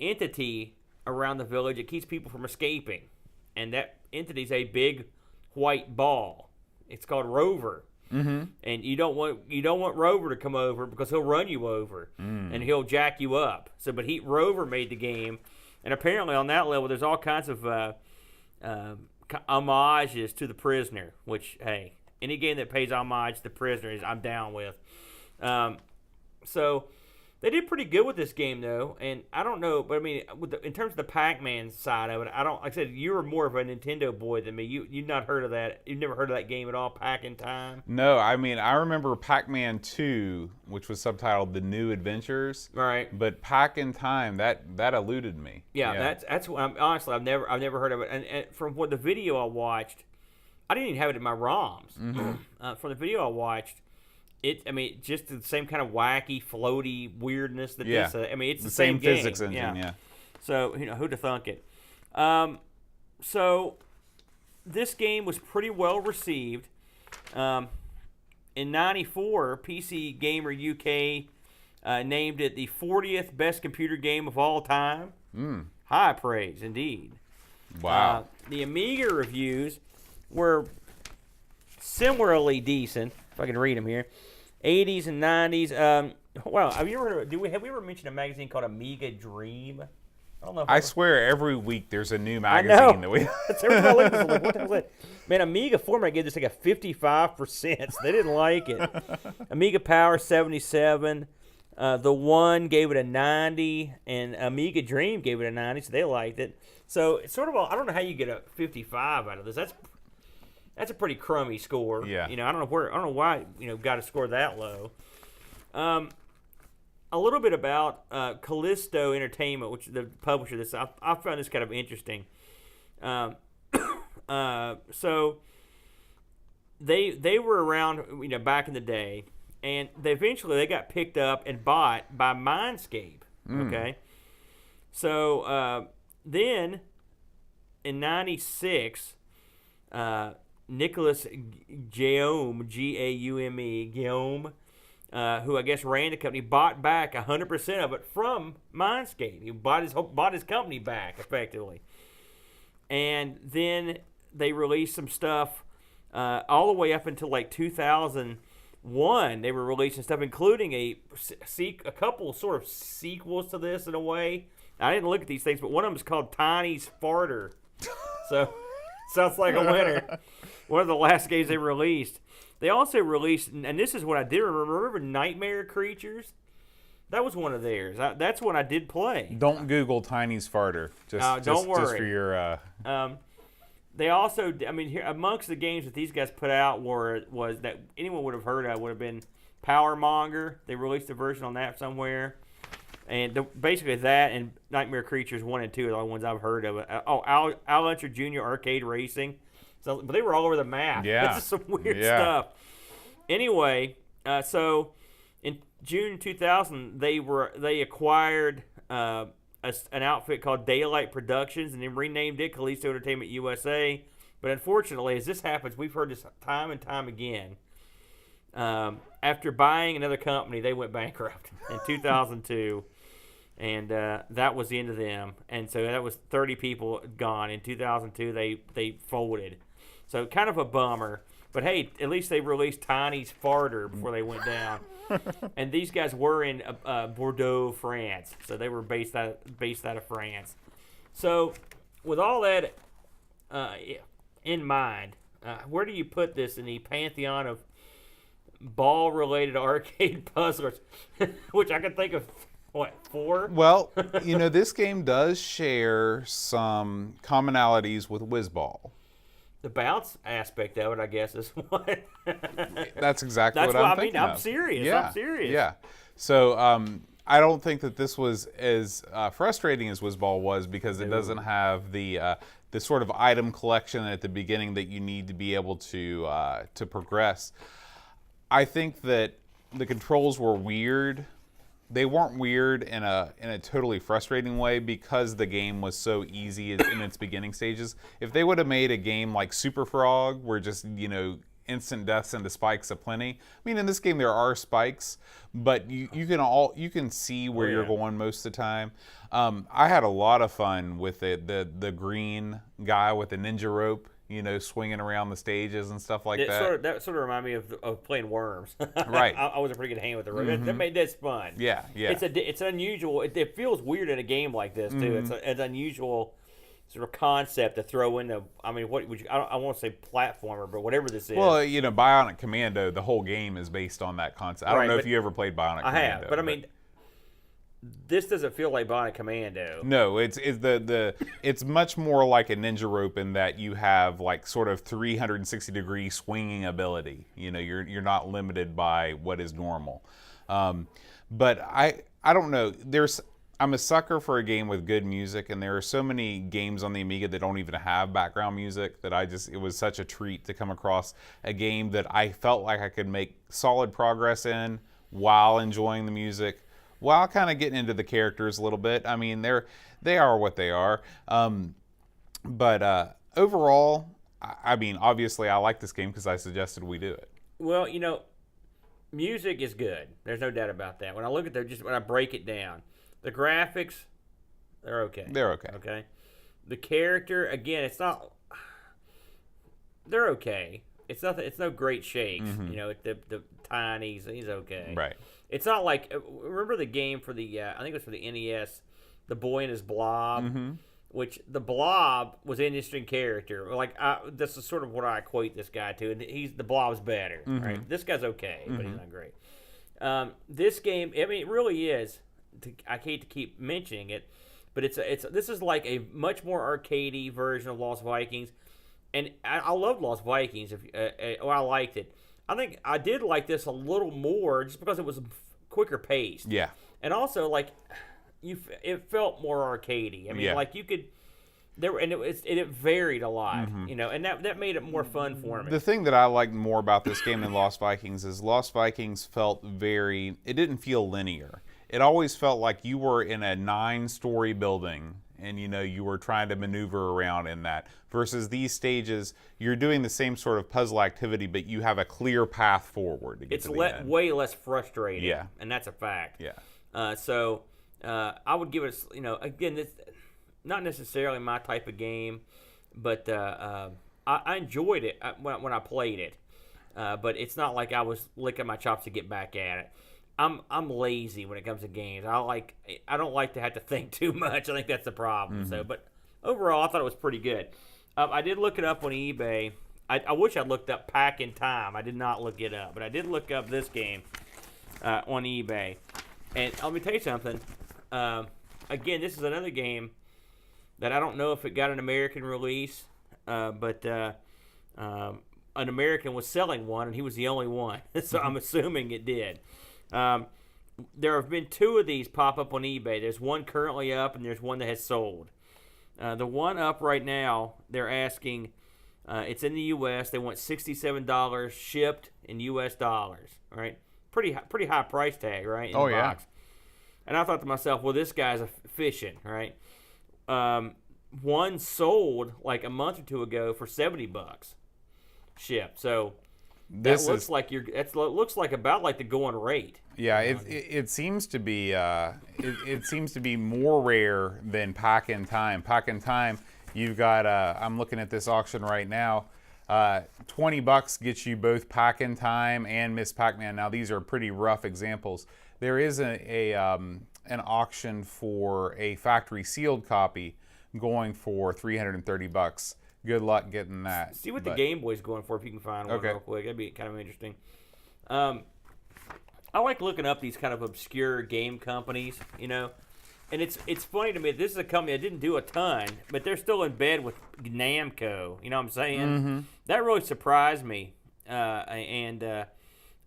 entity around the village that keeps people from escaping, and that entity's a big white ball. It's called Rover. And you don't want Rover to come over because he'll run you over and he'll jack you up. So, but Rover made the game, and apparently on that level, there's all kinds of homages to The Prisoner. Which, hey, any game that pays homage to The Prisoner I'm down with. So they did pretty good with this game, though, and I don't know, but I mean, in terms of the Pac-Man side of it, like I said, you were more of a Nintendo boy than me. You've not heard of that. You've never heard of that game at all, Pac in Time?
No, I mean, I remember Pac-Man 2, which was subtitled The New Adventures.
Right.
But Pac in Time, that eluded me.
Yeah. That's what honestly, I've never heard of it. And from what the video I watched, I didn't even have it in my ROMs. From the video I watched, just the same kind of wacky, floaty weirdness that this. It's the same game.
Physics engine. Yeah.
So who'd have thunk it? So this game was pretty well received. In '94, PC Gamer UK named it the 40th best computer game of all time. High praise indeed.
Wow.
The Amiga reviews were similarly decent. If I can read them here. 80s and 90s. Have you ever have we ever mentioned a magazine called Amiga Dream? I don't know.
I swear every week there's a new magazine that we.
Every time I look at this, I'm like, what the hell is that? Man, Amiga Format gave this like a 55%. So they didn't like it. Amiga Power 77. The One gave it a 90, and Amiga Dream gave it a 90, so they liked it. So it's sort of I don't know how you get a 55 out of this. That's a pretty crummy score.
Yeah.
I don't know why got a score that low. A little bit about Callisto Entertainment, which is the publisher of this. I found this kind of interesting. So they were around back in the day, and they got picked up and bought by Mindscape. Okay. So then in '96. Nicholas Guillaume, G-A-U-M-E, Guillaume, who I guess ran the company, bought back 100% of it from Mindscape. He bought his company back, effectively. and then they released some stuff all the way up until like 2001. They were releasing stuff, including a couple sort of sequels to this in a way. I didn't look at these things, but one of them is called Tiny's Farter. So, sounds like a winner. One of the last games they released. They also released, and this is what I did remember Nightmare Creatures? That was one of theirs. That's one I did play.
Don't Google Tiny's Farter. Don't
worry.
Just for your...
They also, I mean, here amongst the games that these guys put out was that anyone would have heard of would have been Power Monger. They released a version on that somewhere. And basically that and Nightmare Creatures 1 and 2 are the only ones I've heard of. Al Uncher Jr. Arcade Racing. So, but they were all over the map.
Yeah.
That's just some weird stuff. Anyway, so in June 2000, they acquired an outfit called Daylight Productions and then renamed it Callisto Entertainment USA. But unfortunately, as this happens, we've heard this time and time again. After buying another company, they went bankrupt in 2002. And that was the end of them. And so that was 30 people gone. In 2002, they folded. So kind of a bummer. But hey, at least they released Tiny's Farter before they went down. And these guys were in Bordeaux, France. So they were based out of France. So with all that in mind, where do you put this in the pantheon of ball-related arcade puzzlers? Which I can think of, 4?
Well, this game does share some commonalities with Whizball.
The bounce aspect of it, I guess, is what.
That's exactly what I'm thinking
I'm
of.
serious.
Yeah.
I'm serious.
Yeah. So I don't think that this was as frustrating as Whizball was because it doesn't have the sort of item collection at the beginning that you need to be able to progress. I think that the controls were weird. They weren't weird in a totally frustrating way because the game was so easy in its beginning stages. If they would have made a game like Super Frog, where just instant deaths into spikes aplenty. I mean, in this game there are spikes, but you can see where you're going most of the time. I had a lot of fun with it. The green guy with the ninja rope. Swinging around the stages and stuff like that.
That sort of reminded me of playing Worms.
Right.
I was a pretty good hand with the rope. That made this fun.
Yeah.
It's unusual. It feels weird in a game like this too. It's an unusual sort of concept to throw in. What would you? I won't say platformer, but whatever this is.
Well, Bionic Commando. The whole game is based on that concept. I don't know if you ever played Bionic Commando.
I have, but I mean. This doesn't feel like Bionic Commando.
No, it's much more like a ninja rope in that you have like sort of 360-degree swinging ability. You're not limited by what is normal. But I don't know. I'm a sucker for a game with good music, and there are so many games on the Amiga that don't even have background music that it was such a treat to come across a game that I felt like I could make solid progress in while enjoying the music. While kind of getting into the characters a little bit. I mean, they are what they are. But overall, I mean, obviously I like this game because I suggested we do it.
Well, music is good. There's no doubt about that. When I look at when I break it down, the graphics, they're okay.
They're okay.
Okay. The character, again, it's not. They're okay. It's nothing. It's no great shakes. The Tiny, he's okay.
Right.
It's not like, remember the game for the, I think it was for the NES, The Boy and His Blob, which the Blob was an interesting character. Like, this is sort of what I equate this guy to, and the Blob's better, right? This guy's okay, but he's not great. This game, I mean, it really is, I hate to keep mentioning it, but this is like a much more arcadey version of Lost Vikings, and I love Lost Vikings, I liked it. I think I did like this a little more just because it was quicker paced.
Yeah.
And also, like, it felt more arcadey. I mean, like you could, it varied a lot, and that made it more fun for me.
The thing that I liked more about this game than Lost Vikings is Lost Vikings felt it didn't feel linear. It always felt like you were in a 9-story building and you were trying to maneuver around in that. Versus these stages, you're doing the same sort of puzzle activity, but you have a clear path forward to get to the end.
It's way less frustrating.
Yeah.
And that's a fact.
Yeah.
So I would give it, again, this not necessarily my type of game. but I enjoyed it when I played it. But it's not like I was licking my chops to get back at it. I'm lazy when it comes to games. I don't like to have to think too much. I think that's the problem. So, but overall, I thought it was pretty good. I did look it up on eBay. I wish I'd looked up Pack in Time. I did not look it up, but I did look up this game on eBay. And let me tell you something. Again, this is another game that I don't know if it got an American release, but an American was selling one, and he was the only one. So I'm assuming it did. There have been 2 of these pop up on eBay. There's one currently up, and there's one that has sold. The one up right now, they're asking, it's in the U.S. They want $67 shipped in U.S. dollars. All right, pretty high price tag, right? In the box. And I thought to myself, well, this guy's fishing, right? One sold like a month or 2 ago for $70 shipped. So that looks like about like the going rate.
Yeah, it seems to be it seems to be more rare than Pack in Time. Pack in Time, you've got I'm looking at this auction right now. $20 gets you both Pack in Time and Miss Pac-Man. Now these are pretty rough examples. There is an auction for a factory sealed copy going for $330. Good luck getting that.
See what the Game Boy's going for if you can find one real quick. That'd be kind of interesting. I like looking up these kind of obscure game companies, you know. And it's funny to me, this is a company that didn't do a ton, but they're still in bed with Namco. You know what I'm saying?
Mm-hmm.
That really surprised me. You know,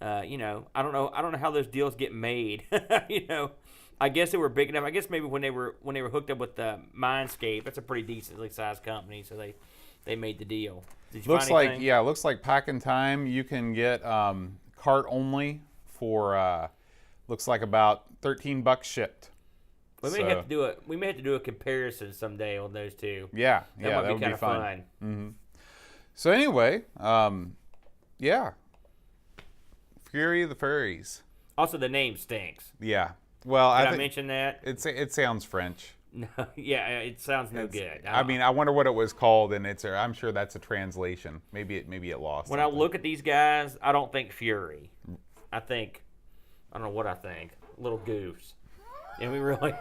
I don't know how those deals get made. You know, I guess they were big enough. I guess maybe when they were hooked up with Mindscape, that's a pretty decently sized company, so they made the deal. Did you find anything?
Looks like Pack in Time you can get cart only for looks like about $13 shipped.
We may have to do a comparison someday on those two.
Yeah,
that
would be
kind of
fun. Mm-hmm. So anyway, Fury of the Furries.
Also, the name stinks.
Yeah. Well,
Did I mention that?
It sounds French.
No, yeah, it sounds no good.
I mean, I wonder what it was called, and I'm sure that's a translation. Maybe it lost.
When I look at these guys, I don't think Fury. I don't know what I think. Little goofs. And we really,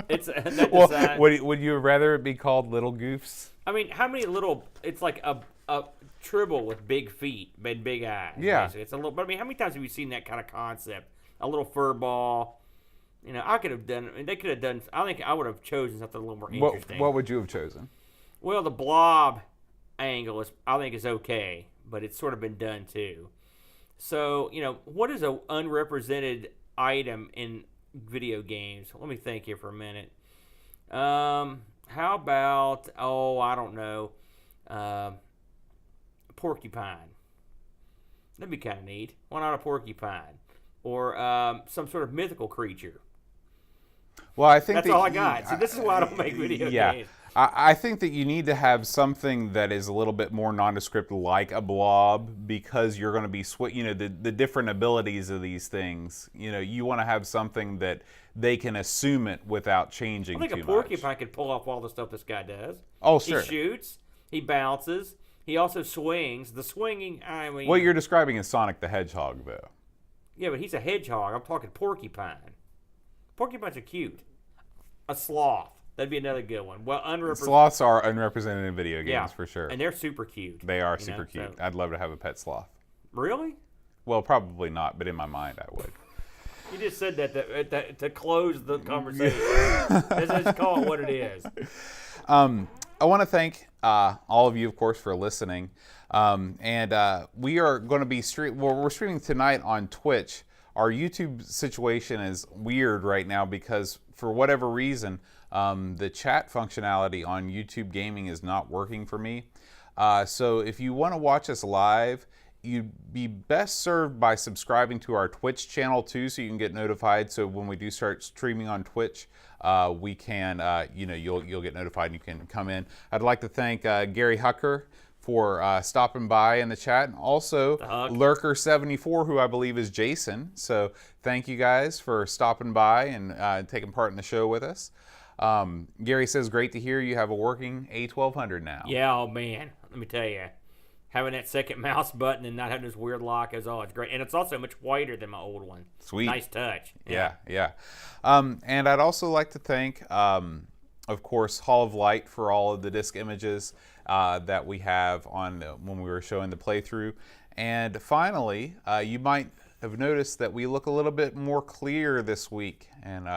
it's
well. Would you rather it be called Little Goofs?
I mean, how many little? It's like a tribble with big feet and big eyes.
Yeah,
basically. It's a little. But I mean, how many times have you seen that kind of concept? A little fur ball. You know, I could have done. I mean, they could have done. I think I would have chosen something a little more interesting.
What would you have chosen?
Well, the blob angle I think is okay, but it's sort of been done too. So you know, what is an unrepresented item in video games? Let me think here for a minute. How about I don't know, porcupine. That'd be kind of neat. Why not a porcupine or some sort of mythical creature?
Well, I think
that's all I got. See, this is why I don't make video games.
I think that you need to have something that is a little bit more nondescript, like a blob, because you're going to be the different abilities of these things. You know, you want to have something that they can assume it without changing too much.
I think a porcupine could pull off all the stuff this guy does.
Oh, sure.
He shoots. He bounces. He also swings. The swinging, I mean...
What you're describing is Sonic the Hedgehog, though.
Yeah, but he's a hedgehog. I'm talking porcupine. Porcupines are cute. A sloth. That'd be another good one. Well,
sloths are unrepresented in video games, for sure.
And they're super cute.
They are super cute. So. I'd love to have a pet sloth.
Really?
Well, probably not, but in my mind I would.
You just said that to close the conversation. Let's call it what it is.
I want to thank all of you, of course, for listening. And we are going to be we're streaming tonight on Twitch. Our YouTube situation is weird right now because for whatever reason, the chat functionality on YouTube Gaming is not working for me. So if you want to watch us live, you'd be best served by subscribing to our Twitch channel too, so you can get notified. So when we do start streaming on Twitch, we can, you'll get notified and you can come in. I'd like to thank Gary Hucker for stopping by in the chat, and also Lurker74, who I believe is Jason. So thank you guys for stopping by and taking part in the show with us. Gary says, great to hear you have a working A1200 now.
Yeah, oh man, let me tell you, having that second mouse button and not having this weird lock is it's great, and it's also much whiter than my old one.
Sweet,
nice touch.
Yeah. And I'd also like to thank, of course, Hall of Light for all of the disc images that we have on when we were showing the playthrough. And finally, you might have noticed that we look a little bit more clear this week, and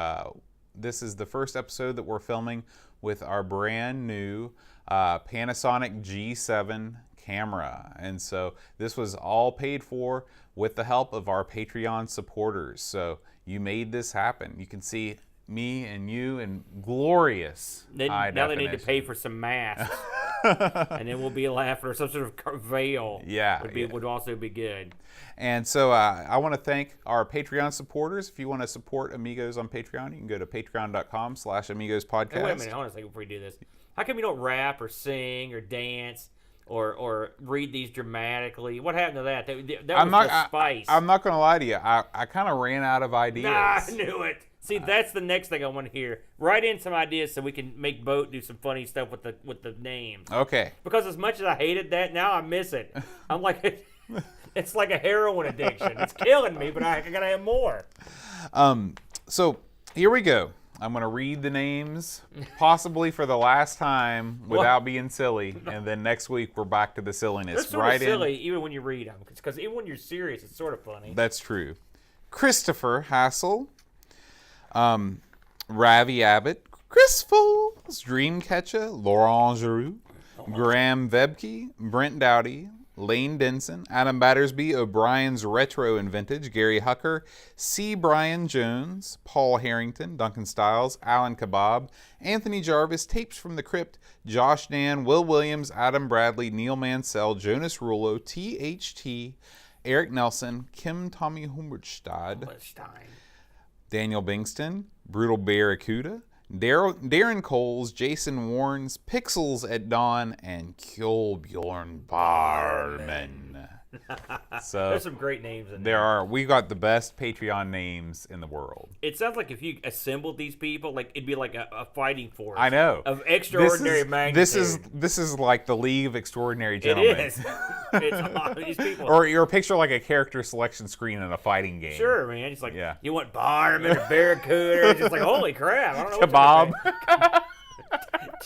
this is the first episode that we're filming with our brand new Panasonic G7 camera. And so this was all paid for with the help of our Patreon supporters. So you made this happen. You can see me and you in glorious high
now
definition.
they need to pay for some masks. And then we'll be laughing, or some sort of veil. Would also be good.
And so I want to thank our Patreon supporters. If you want to support Amigos on Patreon, you can go to patreon.com/AmigosPodcast.
Hey, wait a minute, hold on a second before you do this. How come you don't rap or sing or dance or read these dramatically? What happened to that? That was the spice.
I'm not going to lie to you. I kind of ran out of ideas.
Nah, I knew it. See, that's the next thing I want to hear. Write in some ideas so we can make Boat do some funny stuff with the names.
Okay.
Because as much as I hated that, now I miss it. I'm like, it's like a heroin addiction. It's killing me, but I gotta have more.
So here we go. I'm going to read the names, possibly for the last time, without being silly. And then next week, we're back to the silliness.
It's sort of silly, even when you read them. Because even when you're serious, it's sort of funny.
That's true. Christopher Hassel, Ravi Abbott, Chris Foles, Dreamcatcher, Laurent Giroux, Graham Vebke, Brent Dowdy, Lane Denson, Adam Battersby, O'Brien's Retro and Vintage, Gary Hucker, C. Brian Jones, Paul Harrington, Duncan Stiles, Alan Kebab, Anthony Jarvis, Tapes from the Crypt, Josh Dan, Will Williams, Adam Bradley, Neil Mansell, Jonas Rulo, THT, Eric Nelson, Kim Tommy Humbertstad, Daniel Bingston, Brutal Barracuda, Darren Coles, Jason Warrens, Pixels at Dawn, and Kjolbjorn Barman. So
there's some great names in
there. We got the best Patreon names in the world.
It sounds like if you assembled these people, like it'd be like a fighting force.
I know.
Of extraordinary magnitude.
This is like the League of Extraordinary Gentlemen.
It is. It's a lot of these people.
Or you're picture like a character selection screen in a fighting game.
Sure, man. It's like, you want Barman or Barracuda? It's just like, holy crap. I don't know
Kebab.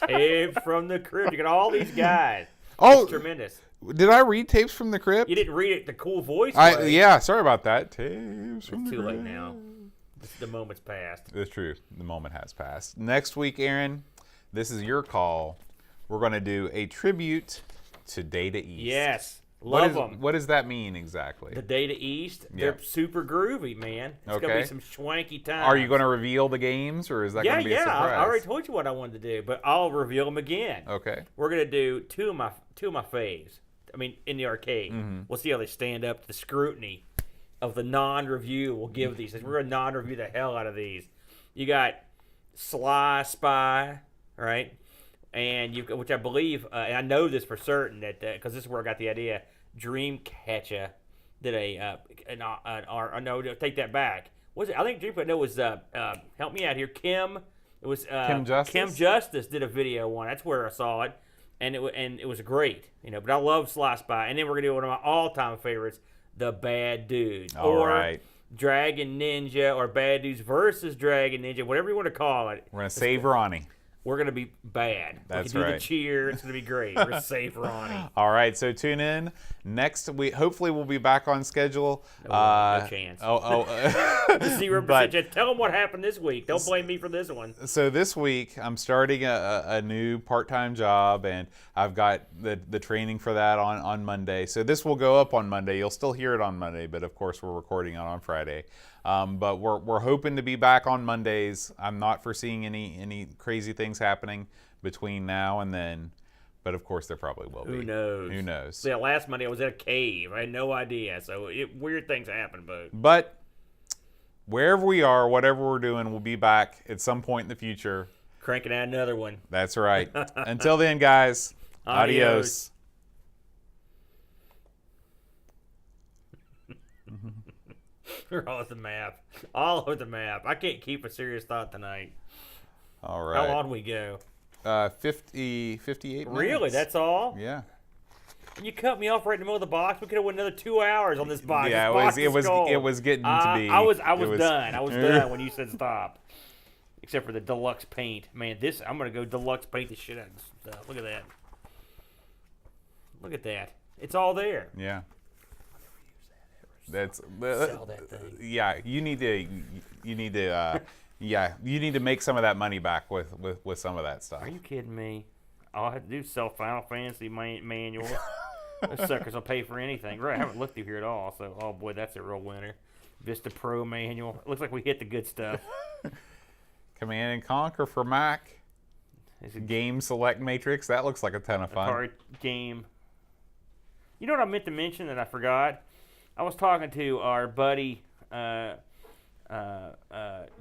Tapes from the Crypt. You got all these guys.
Oh,
it's tremendous.
Did I read Tapes from the Crypt?
You didn't read it the cool voice.
Yeah, sorry about that. Tapes from the Crypt.
Too late now. The moment's passed.
It's true. The moment has passed. Next week, Aaron, this is your call. We're going to do a tribute to Data East.
Yes. Love them.
What does that mean exactly?
The Data East, they're super groovy, man. It's going to be some swanky time.
Are you going to reveal the games, or is that going to be a surprise?
I already told you what I wanted to do, but I'll reveal them again.
Okay.
We're going to do two of my faves. I mean, in the arcade.
Mm-hmm.
We'll see how they stand up to the scrutiny of the non-review we'll give these. We're going to non-review the hell out of these. You got Sly Spy, right? And which I believe, and I know this for certain, that because this is where I got the idea, Dreamcatcher did no, take that back. Was it? I think Dreamcatcher was, help me out here, Kim. It was
Kim Justice?
Kim Justice did a video on it. That's where I saw it. And it was great, But I love Sly Spy. And then we're gonna do one of my all-time favorites, The Bad Dudes, Dragon Ninja, or Bad Dudes versus Dragon Ninja, whatever you want to call it.
We're gonna save Ronnie.
We're gonna be bad.
That's
we can do
right.
the cheer. It's gonna be great. We're gonna save Ronnie.
All right, so tune in next week. Hopefully, we'll be back on schedule.
No chance. 0%. Just tell them what happened this week. Don't blame me for this one.
So this week, I'm starting a new part-time job, and I've got the training for that on Monday. So this will go up on Monday. You'll still hear it on Monday, but of course, we're recording it on Friday. But we're hoping to be back on Mondays. I'm not foreseeing any crazy things happening between now and then, but of course there probably will be.
Who knows? See, last Monday I was in a cave. I had no idea. So weird things happen,
but wherever we are, whatever we're doing, we'll be back at some point in the future.
Cranking out another one.
That's right. Until then, guys, adios.
We're all over the map. All over the map. I can't keep a serious thought tonight.
All right.
How long we go?
58 minutes.
Really? That's all?
Yeah.
And you cut me off right in the middle of the box. We could have went another 2 hours on this box.
Yeah,
This box is cold.
it was getting to be.
I was done. I was done when you said stop. Except for the deluxe paint. Man, I'm gonna go deluxe paint the shit out of this stuff. Look at that. Look at that. It's all there.
Yeah. That's
Sell that thing.
Yeah, you need to you need to make some of that money back with some of that stuff.
Are you kidding me? All I have to do is sell Final Fantasy manuals. Those suckers will pay for anything. Right, I haven't looked through here at all, so oh boy, that's a real winner. Vista Pro manual. It looks like we hit the good stuff.
Command and Conquer for Mac. Game Select Matrix. That looks like a ton of fun.
Card game. You know what I meant to mention that I forgot? I was talking to our buddy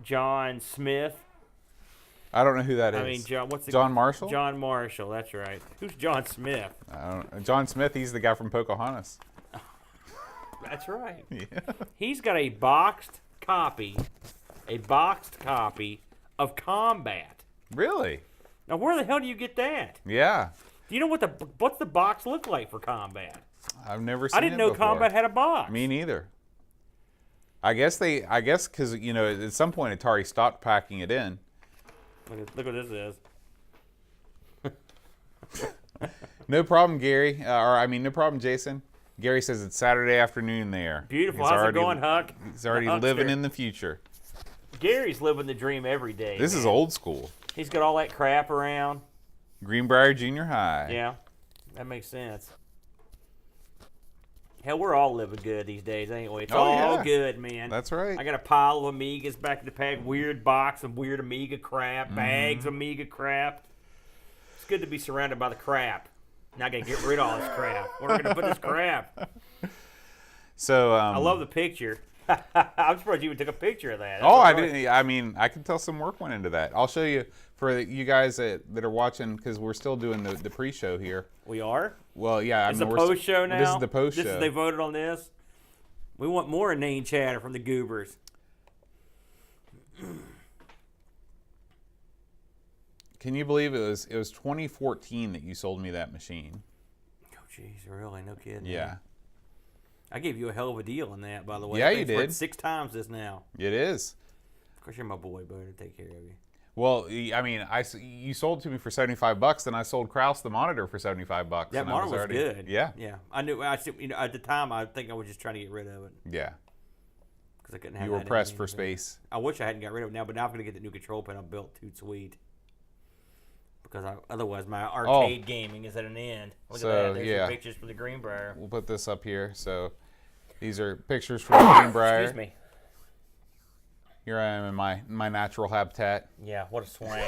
John Smith.
I don't know who that is.
I mean,
John Marshall?
John Marshall, that's right. Who's John Smith?
I don't know. John Smith, he's the guy from Pocahontas.
That's right.
Yeah.
He's got a boxed copy of Combat.
Really?
Now, where the hell do you get that?
Yeah.
Do you know what's the box look like for Combat?
I've never seen it
I didn't know
before.
Combat had a box.
Me neither. I guess because, at some point Atari stopped packing it in.
Look what this is.
No problem, Gary. No problem, Jason. Gary says it's Saturday afternoon there.
Beautiful. How's it going, Huck?
He's already living in the future.
Gary's living the dream every day.
This is old school.
He's got all that crap around.
Greenbrier Junior High.
Yeah, that makes sense. Hell, we're all living good these days, ain't we? It's all good, man.
That's right.
I got a pile of Amigas back in the pack, weird box of weird Amiga crap, bags of Amiga crap. It's good to be surrounded by the crap. Now I got to get rid of all this crap. Where are we going to put this crap?
So
I love the picture. I'm surprised you even took a picture of that.
I didn't. I can tell some work went into that. I'll show you for you guys that are watching because we're still doing the pre-show here.
We are?
Well, yeah.
It's the post show now?
This is the post show.
They voted on this? We want more inane chatter from the goobers.
Can you believe it was 2014 that you sold me that machine?
Oh, jeez, really? No kidding.
Yeah.
Man. I gave you a hell of a deal on that, by the way.
Yeah, you did.
6 times this now.
It is.
Of course, you're my boy, but to take care of you.
Well, you sold it to me for $75, then I sold Kraus the monitor for $75.
That monitor was good.
Yeah.
Yeah. I knew. At the time, I think I was just trying to get rid of it.
Yeah.
Because I couldn't have.
You were pressed for space.
I wish I hadn't got rid of it now, but now I'm going to get the new control panel built. Too sweet. Because otherwise, my arcade gaming is at an end. Look at that. There's some pictures from the Greenbrier.
We'll put this up here. So these are pictures from the Greenbrier.
Excuse me.
Here I am in my natural habitat.
Yeah, what a swank!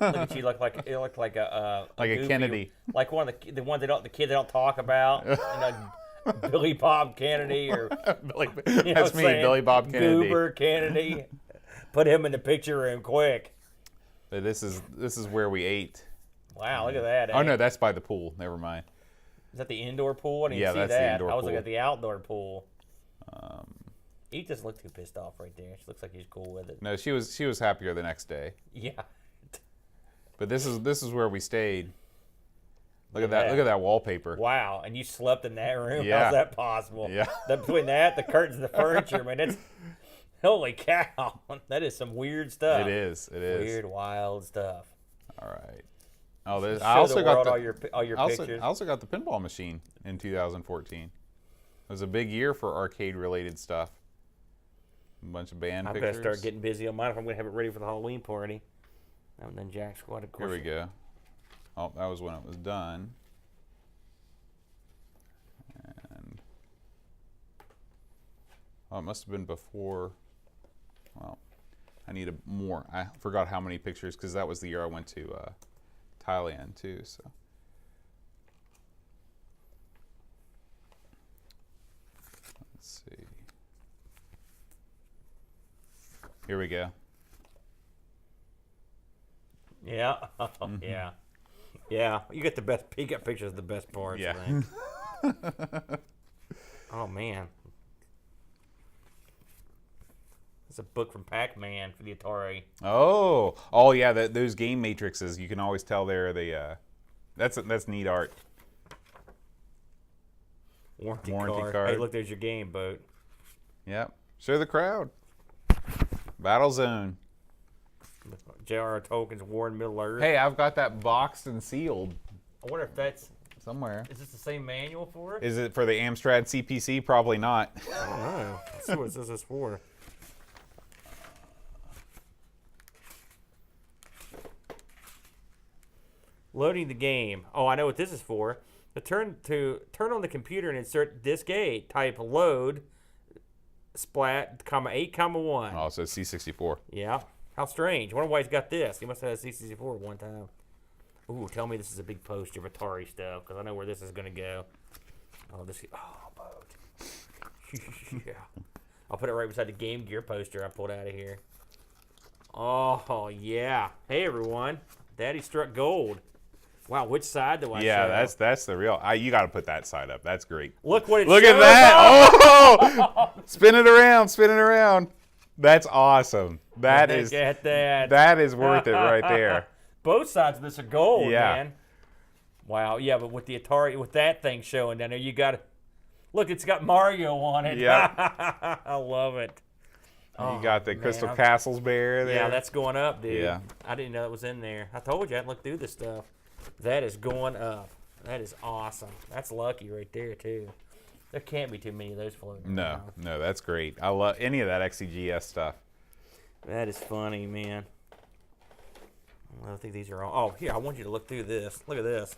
Look at you, look like a goofy,
Kennedy,
like one of the ones the kid they don't talk about. Billy Bob Kennedy or
that's me, Billy Bob Kennedy.
Goober Kennedy. Put him in the picture room quick.
But this is where we ate.
Wow, look at that.
Oh no, that's by the pool. Never mind.
Is that the indoor pool? I didn't see
that's
that.
the indoor
I was
pool.
looking at the outdoor pool. He doesn't look too pissed off right there. She looks like he's cool with it.
No, she was happier the next day.
Yeah.
But this is where we stayed. Look at that! Look at that wallpaper.
Wow, and you slept in that room?
Yeah.
How's that possible?
Yeah.
Between that, the curtains, and the furniture, man, that's holy cow! That is some weird stuff.
It is.
Weird, wild stuff.
All right. Oh, this.
Show
I also
the
got
world
the,
all your pictures.
I also got the pinball machine in 2014. It was a big year for arcade-related stuff. A bunch of band pictures.
I better start getting busy on mine if I'm going to have it ready for the Halloween party. And then Jack Squad, of course.
Here we go. Oh, that was when it was done. And it must have been before. Well, I need more. I forgot how many pictures because that was the year I went to Thailand too. So. Let's see. Here we go.
Yeah. Yeah. Yeah. You get the best. You got pictures of the best parts.
Yeah.
I think. Oh man. It's a book from Pac-Man for the Atari.
Oh, yeah. Those game matrices, you can always tell they're the. That's neat art.
Warranty
card.
Hey, look, there's your game, Boat.
Yep. Show the crowd. Battle Zone.
J.R.R. Tolkien's War in Middle Earth.
Hey, I've got that boxed and sealed
I wonder if that's...
somewhere.
Is this the same manual for it?
Is it for the Amstrad CPC? Probably not.
I don't know. Let's see what this is for. Loading the game. Oh, I know what this is for. Turn on the computer and insert disk 8. Type load splat, comma 8, comma 1.
Oh, so it's C64.
Yeah. How strange. I wonder why he's got this. He must have had a C64 one time. Ooh, tell me this is a big poster of Atari stuff, because I know where this is going to go. Oh, this. Oh, Boat. Yeah. I'll put it right beside the Game Gear poster I pulled out of here. Oh, yeah. Hey, everyone. Daddy struck gold. Wow, which side do I show?
Yeah, that's the real. You got to put that side up. That's great.
Look what it
Look
shows.
at that! Oh, spin it around, spin it around. That's awesome. That is.
Look at that.
That is worth it right there.
Both sides of this are gold,
Yeah.
man. Wow, yeah, but with the Atari, with that thing showing down there, you got to look. It's got Mario on it.
Yeah.
I love it.
You got the
man,
Crystal Castles bear there.
Yeah, that's going up, dude.
Yeah.
I didn't know it was in there. I told you I hadn't looked through this stuff. That is going up. That is awesome. That's lucky right there, too. There can't be too many of those floating
No,
around.
no, that's great. I love any of that XCGS stuff.
That is funny, man. I don't think these are all. Oh, here, I want you to look through this. Look at this.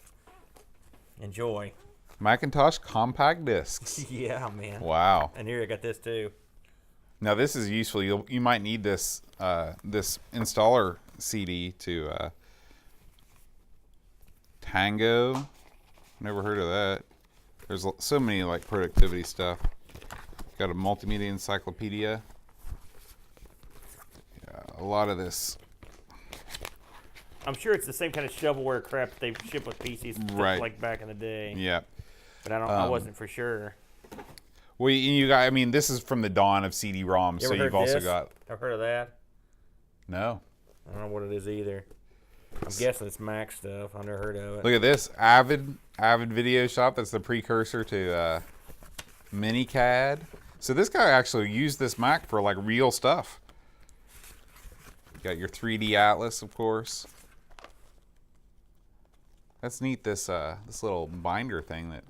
Enjoy.
Macintosh compact discs.
Yeah, man.
Wow.
And here I got this, too.
Now this is useful. You might need this this installer CD to Tango. Never heard of that. There's so many like productivity stuff. Got a multimedia encyclopedia. Yeah, a lot of this.
I'm sure it's the same kind of shovelware crap that they ship with PCs and stuff
Right.
like back in the day.
Yeah.
But I wasn't for sure.
Well, you got. I mean, this is from the dawn of CD-ROM,
You
so
ever heard
you've also
this?
got.
Ever heard of that?
No.
I don't know what it is either. I'm guessing it's Mac stuff. I've never heard of it.
Look at this Avid Video Shop. That's the precursor to MiniCAD. So this guy actually used this Mac for like real stuff. You got your 3D Atlas, of course. That's neat. This this little binder thing that.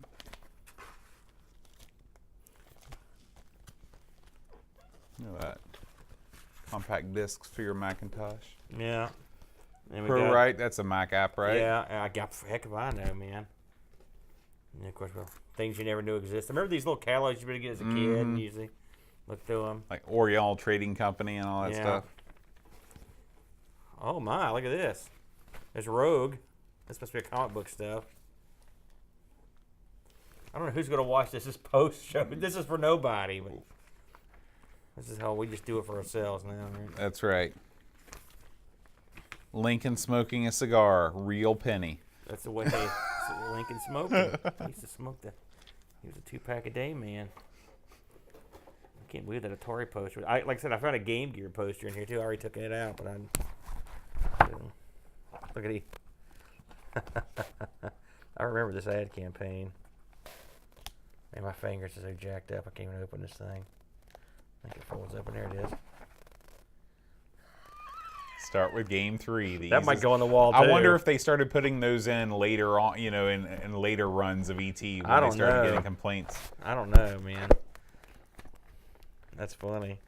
Look at that. Compact discs for your Macintosh.
Yeah. And we
Pro
got-
Right, that's a Mac app, right?
Yeah, I got heck if I know, man. And of course, well, things you never knew existed. Remember these little catalogs you better get as a kid and usually look through them.
Like Oriental Trading Company and all that
Yeah.
stuff.
Oh my, look at this. There's Rogue. This must be a comic book stuff. I don't know who's gonna watch this. This post show. This is for nobody, but this is how we just do it for ourselves now. Right?
That's right. Lincoln smoking a cigar, real penny.
That's the way Lincoln smoked it. He used to smoke he was a 2-pack a day, man. I can't believe that Atari poster. Like I said, I found a Game Gear poster in here too. I already took it out, but look at he. I remember this ad campaign. And my fingers are so jacked up I can't even open this thing. I think it folds open. There it is.
Start with game 3.
That might go on the wall too.
I wonder if they started putting those in later on, you know, in later runs of ET when
I don't
they started
know.
getting complaints.
I don't know, man. That's funny.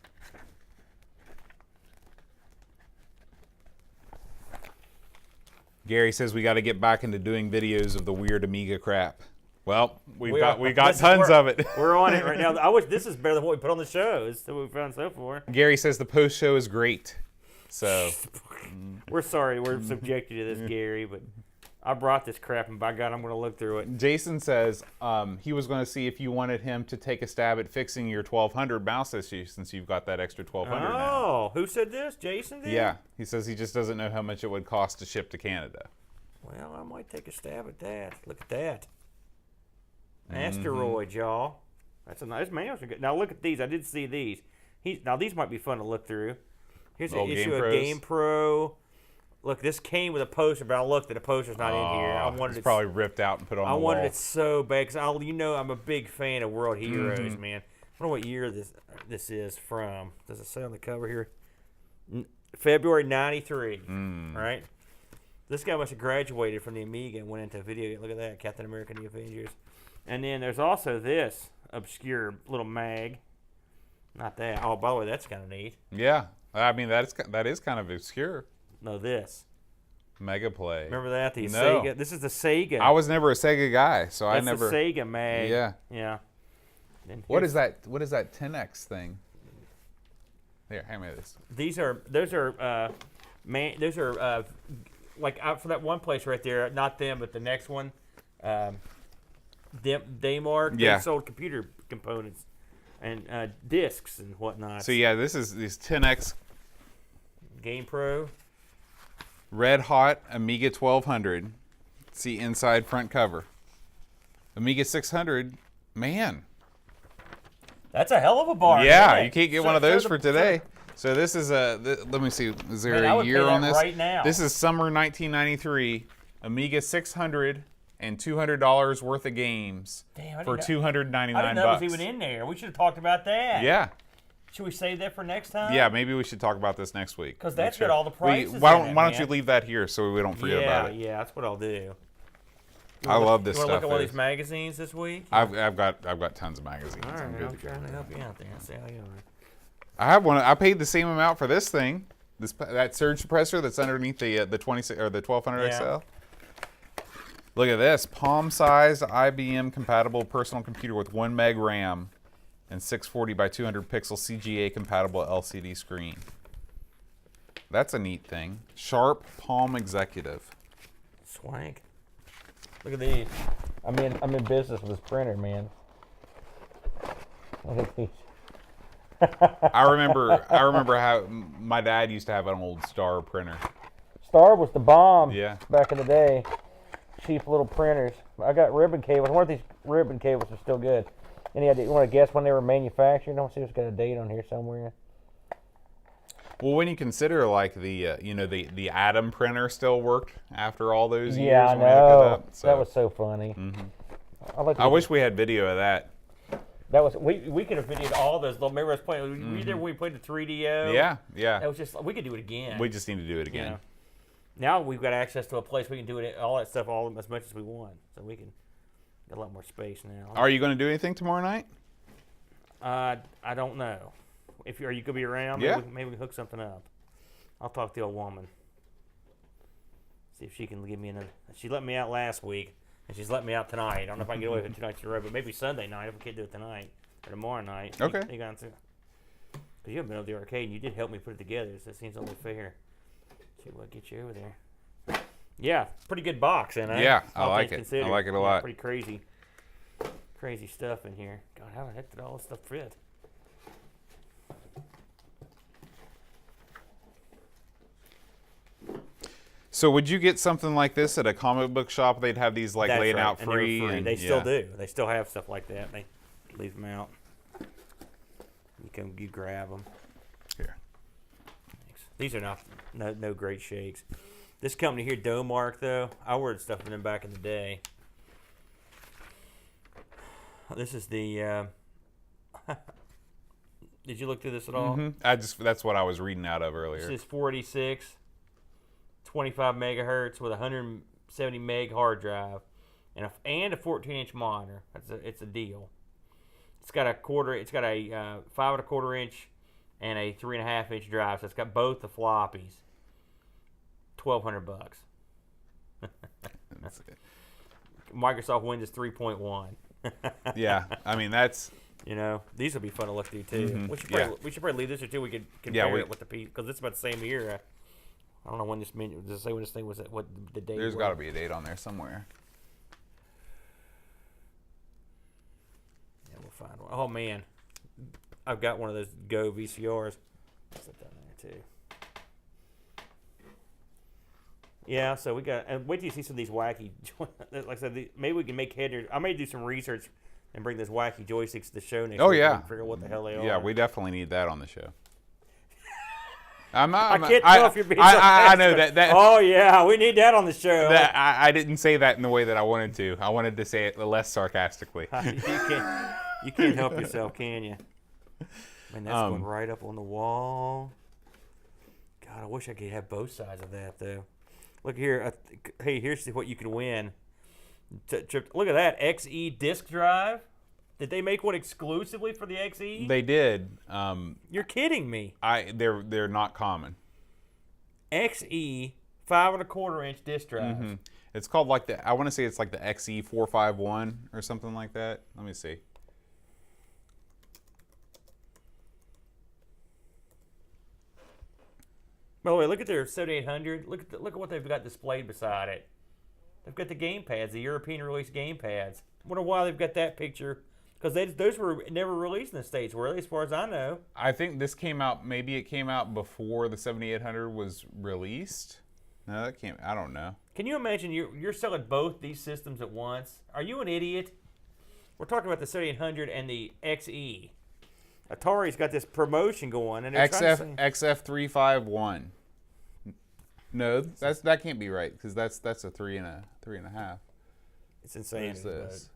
Gary says we got to get back into doing videos of the weird Amiga crap. Well, we
This
got
is
tons
where-
of it.
We're on it right now. I wish this is better than what we put on the show. It's what we found so far.
Gary says the post show is great. So
We're sorry we're subjected to this, Gary, but I brought this crap, and by God, I'm going to look through it.
Jason says he was going to see if you wanted him to take a stab at fixing your 1200 mouse issue since you've got that extra 1200 now.
Oh, who said this? Jason did?
Yeah, he says he just doesn't know how much it would cost to ship to Canada.
Well, I might take a stab at that. Look at that. Asteroid, y'all. That's a nice manual. Now look at these. I did see these. Now these might be fun to look through. Here's an
Old
issue
Game
of
Pros.
Game Pro. Look, this came with a poster, but I looked at the poster's not in here. I wanted
it's
it.
probably ripped out and put on
I
the
wanted
wall.
it so bad because I'm a big fan of World Heroes, man. I wonder what year this is from. Does it say on the cover here? February '93. Right. This guy must have graduated from the Amiga and went into video game. Look at that, Captain America and the Avengers. And then there's also this obscure little mag. Not that. Oh, by the way, that's kind of neat.
Yeah, I mean that is kind of obscure.
No, this.
Mega Play.
Remember that? The
No.
Sega. This is the Sega.
I was never a Sega guy, so I never.
That's the Sega mag.
Yeah.
Yeah. And
What
here's-
is that? What is that 10X thing? Here, hand me this.
Those are like out for that one place right there. Not them, but the next one. Daymark.
Yeah.
They sold computer components and discs and whatnot.
So yeah, this is these 10X
Game Pro.
Red Hot Amiga 1200. See inside front cover. Amiga 600. Man.
That's a hell of a bar.
Yeah,
isn't it?
you can't get
So-
one of those
so
for
the-
today. So this is let me see. Is there
Man, I
a
would pay
year on
that
this?
right now.
This is summer 1993. Amiga 600 and $200 worth of games
Damn, I
for
didn't know-
$299.
I didn't know it was even in there. We should have talked about that.
Yeah.
Should we save that for next time?
Yeah, maybe we should talk about this next week.
'Cause
Make
that's got all the prices
Why
in
don't,
it,
why don't you
man.
leave that here so we don't forget about it?
Yeah, that's what I'll do.
I love this
You want to
stuff.
look at one of
Ed.
these magazines this week?
I've got tons of magazines.
All
I'm
right,
good
I'm
to go.
trying to help you out there. See how you are.
I have one. I paid the same amount for this thing. That surge suppressor that's underneath the 26 or the 1200
Yeah.
XL. Look at this palm-sized IBM compatible personal computer with 1 meg RAM and 640 by 200 pixel CGA compatible LCD screen. That's a neat thing. Sharp Palm Executive.
Swank. Look at these. I'm in business with this printer, man. Look at these.
I remember how my dad used to have an old Star printer.
Star was the bomb.
Yeah.
Back in the day. Cheap little printers. I got ribbon cables. I wonder if these ribbon cables are still good. Any idea? You want to guess when they were manufactured? I don't see if it's got a date on here somewhere.
Well, when you consider like the Atom printer still worked after all those years.
Yeah, I
when we hooked it
know.
up, so.
That was so funny.
I wish we had video of that.
That was we could have videoed all those. Remember us playing? We did when we played the 3DO.
Yeah,
That
yeah.
was just we could do it again.
We just need to do it again.
Yeah. Now we've got access to a place we can do it all that stuff as much as we want, so we can get a lot more space now.
Are you going to do anything tomorrow night?
I don't know. Are you gonna be around?
Yeah.
Maybe we can hook something up. I'll talk to the old woman. See if she can give me another. She let me out last week, and she's let me out tonight. I don't know if I can get away with it 2 nights in a row, but maybe Sunday night if we can't do it tonight or tomorrow night.
Okay.
You got to. Because you haven't been over the arcade, and you did help me put it together, so it seems only fair. See what get you over there. Yeah, pretty good box, and
Yeah, I
all
like
things
it.
considered.
I like it a
Yeah,
lot.
Pretty crazy stuff in here. God, how the heck did all this stuff fit?
So would you get something like this at a comic book shop? They'd have these like
That's
laid
right,
out
and they were
free.
free.
And,
They still
yeah.
do. They still have stuff like that. They leave them out. You grab them.
Here.
Thanks. These are no great shakes. This company here, Domark, though, I ordered stuff from them back in the day. This is the. Did you look through this at all?
That's what I was reading out of earlier.
This is 486, 25 megahertz with 170 meg hard drive, and a 14-inch monitor. It's a deal. It's got a 5 1/4 inch and a 3.5 inch drive, so it's got both the floppies. $1,200.
That's it.
Microsoft Windows 3.1.
Yeah, I mean that's
These would be fun to look through too.
Mhm,
We should probably leave this or two. We could compare it with the piece because it's about the same year. I don't know when this menu. Does it say when this thing was? What the date?
there's
was?
got to be a date on there somewhere.
Yeah, we'll find one. Oh man, I've got one of those Go VCRs. I'll set that in there too. Yeah, so we got. And wait till you see some of these wacky. Like I said, maybe we can make headers. I may do some research and bring those wacky joysticks to the show next
Oh
week.
yeah.
And figure out what the hell they are.
Yeah, we definitely need that on the show.
I can't tell if you're being
I know that.
Oh yeah, we need that on the show.
I didn't say that in the way that I wanted to. I wanted to say it less sarcastically.
You can't help yourself, can you? Man, that's going right up on the wall. God, I wish I could have both sides of that though. Look here. Hey, here's what you can win. Look at that XE disc drive. Did they make one exclusively for the XE?
They did.
You're kidding me.
They're not common.
XE 5 1/4 inch disc drive.
Mm-hmm. It's called like I want to say it's like the XE 451 or something like that. Let me see.
By the way, look at their 7800. Look at what they've got displayed beside it. They've got the game pads, the European release game pads. Wonder why they've got that picture. Because those were never released in the States, were they, as far as I know?
I think this came out, maybe it came out before the 7800 was released. No, that can't, I don't know.
Can you imagine you're selling both these systems at once? Are you an idiot? We're talking about the 7800 and the XE. Atari's got this promotion going. And
XF351. No, that can't be right, because that's a 3.5.
It's insane.
What is this?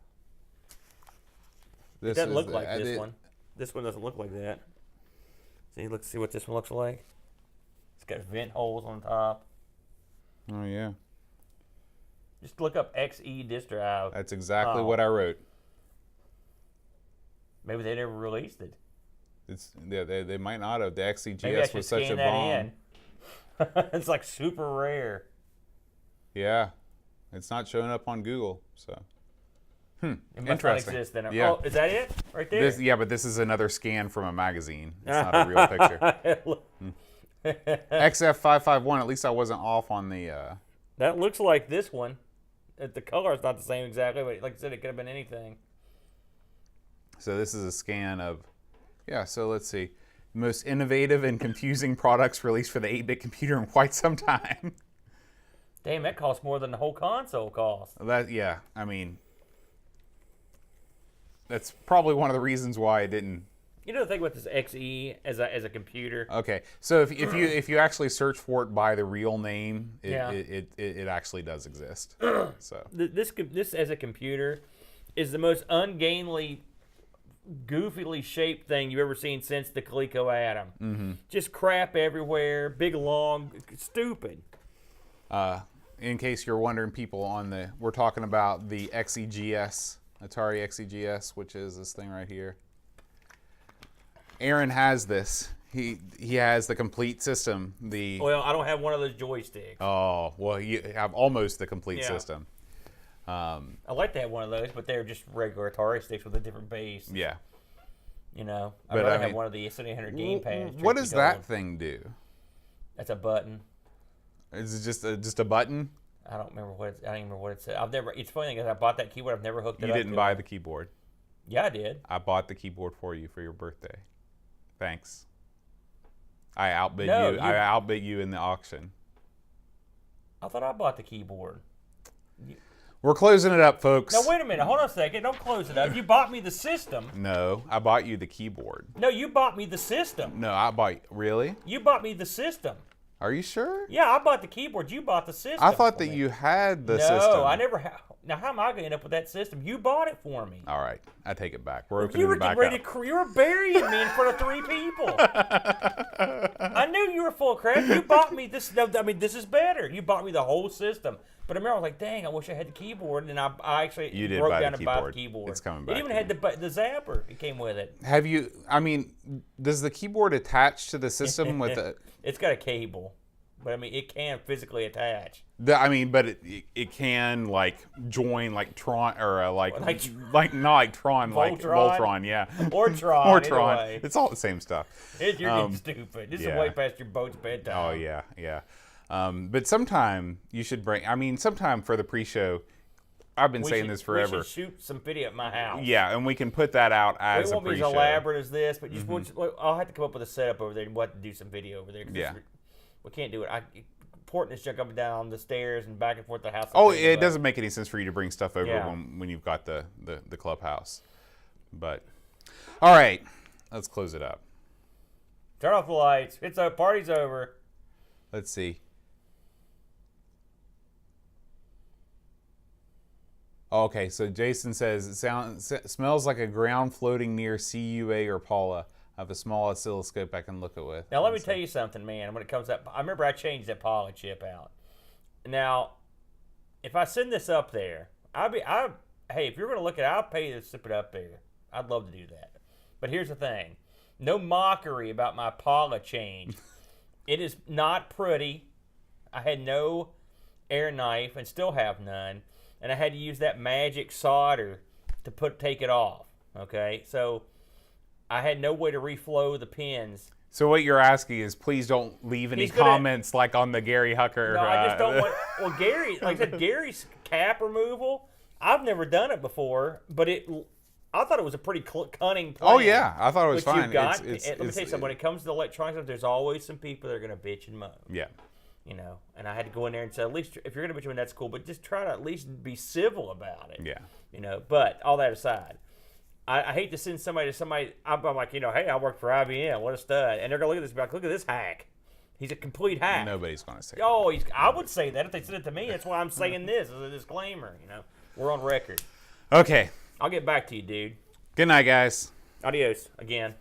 It doesn't look like this one. This one doesn't look like that. See what this one looks like? It's got vent holes on top.
Oh, yeah.
Just look up XE disc drive.
That's exactly what I wrote.
Maybe they never released it.
They might not have. The XEGS was
Maybe I should
such a
scan that
bomb.
in. It's like super rare.
Yeah. It's not showing up on Google, so.
It must
Interesting.
Not exist then.
Yeah.
Oh, is that it? Right there?
But this is another scan from a magazine. It's not a real picture. XF551, at least I wasn't off on the...
That looks like this one. The color is not the same exactly, but like I said, it could have been anything.
So this is a scan of... Yeah, so let's see. Most innovative and confusing products released for the 8-bit computer in quite some time.
Damn, that costs more than the whole console costs.
Yeah, I mean... That's probably one of the reasons why I didn't.
You know the thing about this XE as a computer.
Okay, so if you actually search for it by the real name, it actually does exist. So
this as a computer is the most ungainly, goofily shaped thing you've ever seen since the Coleco Atom.
Mm-hmm.
Just crap everywhere, big, long, stupid.
In case you're wondering, people, we're talking about the XEGS. Atari XEGS, which is this thing right here. Aaron has this. He has the complete system.
Well, I don't have one of those joysticks.
Oh, well, you have almost the complete system.
I like to have one of those, but they're just regular Atari sticks with a different base.
Yeah.
You know, I'd rather have one of the 7800 game pads.
What does that thing do?
That's a button.
Is it just a button?
I don't remember what I don't even remember what it said. It's funny because I bought that keyboard. I've never hooked it up.
You didn't buy the keyboard.
Yeah, I did.
I bought the keyboard for you for your birthday. Thanks. I outbid you. I outbid you in the auction.
I thought I bought the keyboard.
We're closing it up, folks.
Now wait a minute. Hold on a second. Don't close it up. You bought me the system.
No, I bought you the keyboard.
No, you bought me the system.
No, I bought. Really?
You bought me the system.
Are you sure?
Yeah, I bought the keyboard. You bought the system.
I thought that you had the system.
No, I never have. Now, how am I going to end up with that system? You bought it for me.
All right, I take it back. We're opening it back up.
You were burying me in front of 3 people. I knew you were full of crap. You bought me this. I mean, this is better. You bought me the whole system. But I remember I was like, dang, I wish I had the keyboard. And I actually broke down and bought the keyboard.
It's coming back.
It even had the zapper. It came with it.
Have you, I mean, does the keyboard attach to the system with the...
It's got a cable. But I mean, it can physically attach.
I mean, but it can like join like Tron or like not like Tron, like Voltron, yeah,
or Tron,
or Tron.
Anyway.
It's all the same stuff.
You're getting stupid. This is way past your boat's bedtime.
Oh yeah. But sometime you should bring. I mean, sometime for the pre-show. I've been saying this forever.
We should shoot some video at my house.
Yeah, and we can put that out as a pre-show.
It won't be as elaborate as this, but just I'll have to come up with a setup over there and we'll have to do some video over there.
Yeah.
We can't do it. Porting this junk up and down the stairs and back and forth the house.
Oh, it doesn't make any sense for you to bring stuff over
Yeah.
when you've got the clubhouse. But, all right, let's close it up.
Turn off the lights. It's a party's over.
Let's see. Okay, so Jason says it smells like a ground floating near CUA or Paula. I have a small oscilloscope I can look it with.
Now let me tell you something, man. When it comes up, I remember I changed that Paula chip out. Now, if I send this up there, hey, if you're gonna look at it, I'll pay you to slip it up there. I'd love to do that. But here's the thing: no mockery about my Paula change. It is not pretty. I had no air knife and still have none. And I had to use that magic solder to take it off. Okay, so I had no way to reflow the pins.
So what you're asking is, please don't leave any comments like on the Gary Hucker.
No, I just don't want. Well, Gary, like I said, Gary's cap removal. I've never done it before, but I thought it was a pretty cunning plan.
Oh yeah, I thought it was fine.
Let me tell you something. When it comes to the electronics, there's always some people that are going to bitch and moan.
Yeah.
You know, and I had to go in there and say, at least if you're going to bitch and moan, that's cool, but just try to at least be civil about it.
Yeah.
You know, but all that aside, I hate to send somebody to somebody. I'm like, hey, I work for IBM. What a stud! And they're going to look at this and be like, look at this hack. He's a complete hack.
Nobody's going to say.
Oh, I would say that if they said it to me. That's why I'm saying this as a disclaimer. You know, we're on record.
Okay.
I'll get back to you, dude.
Good night, guys.
Adios again.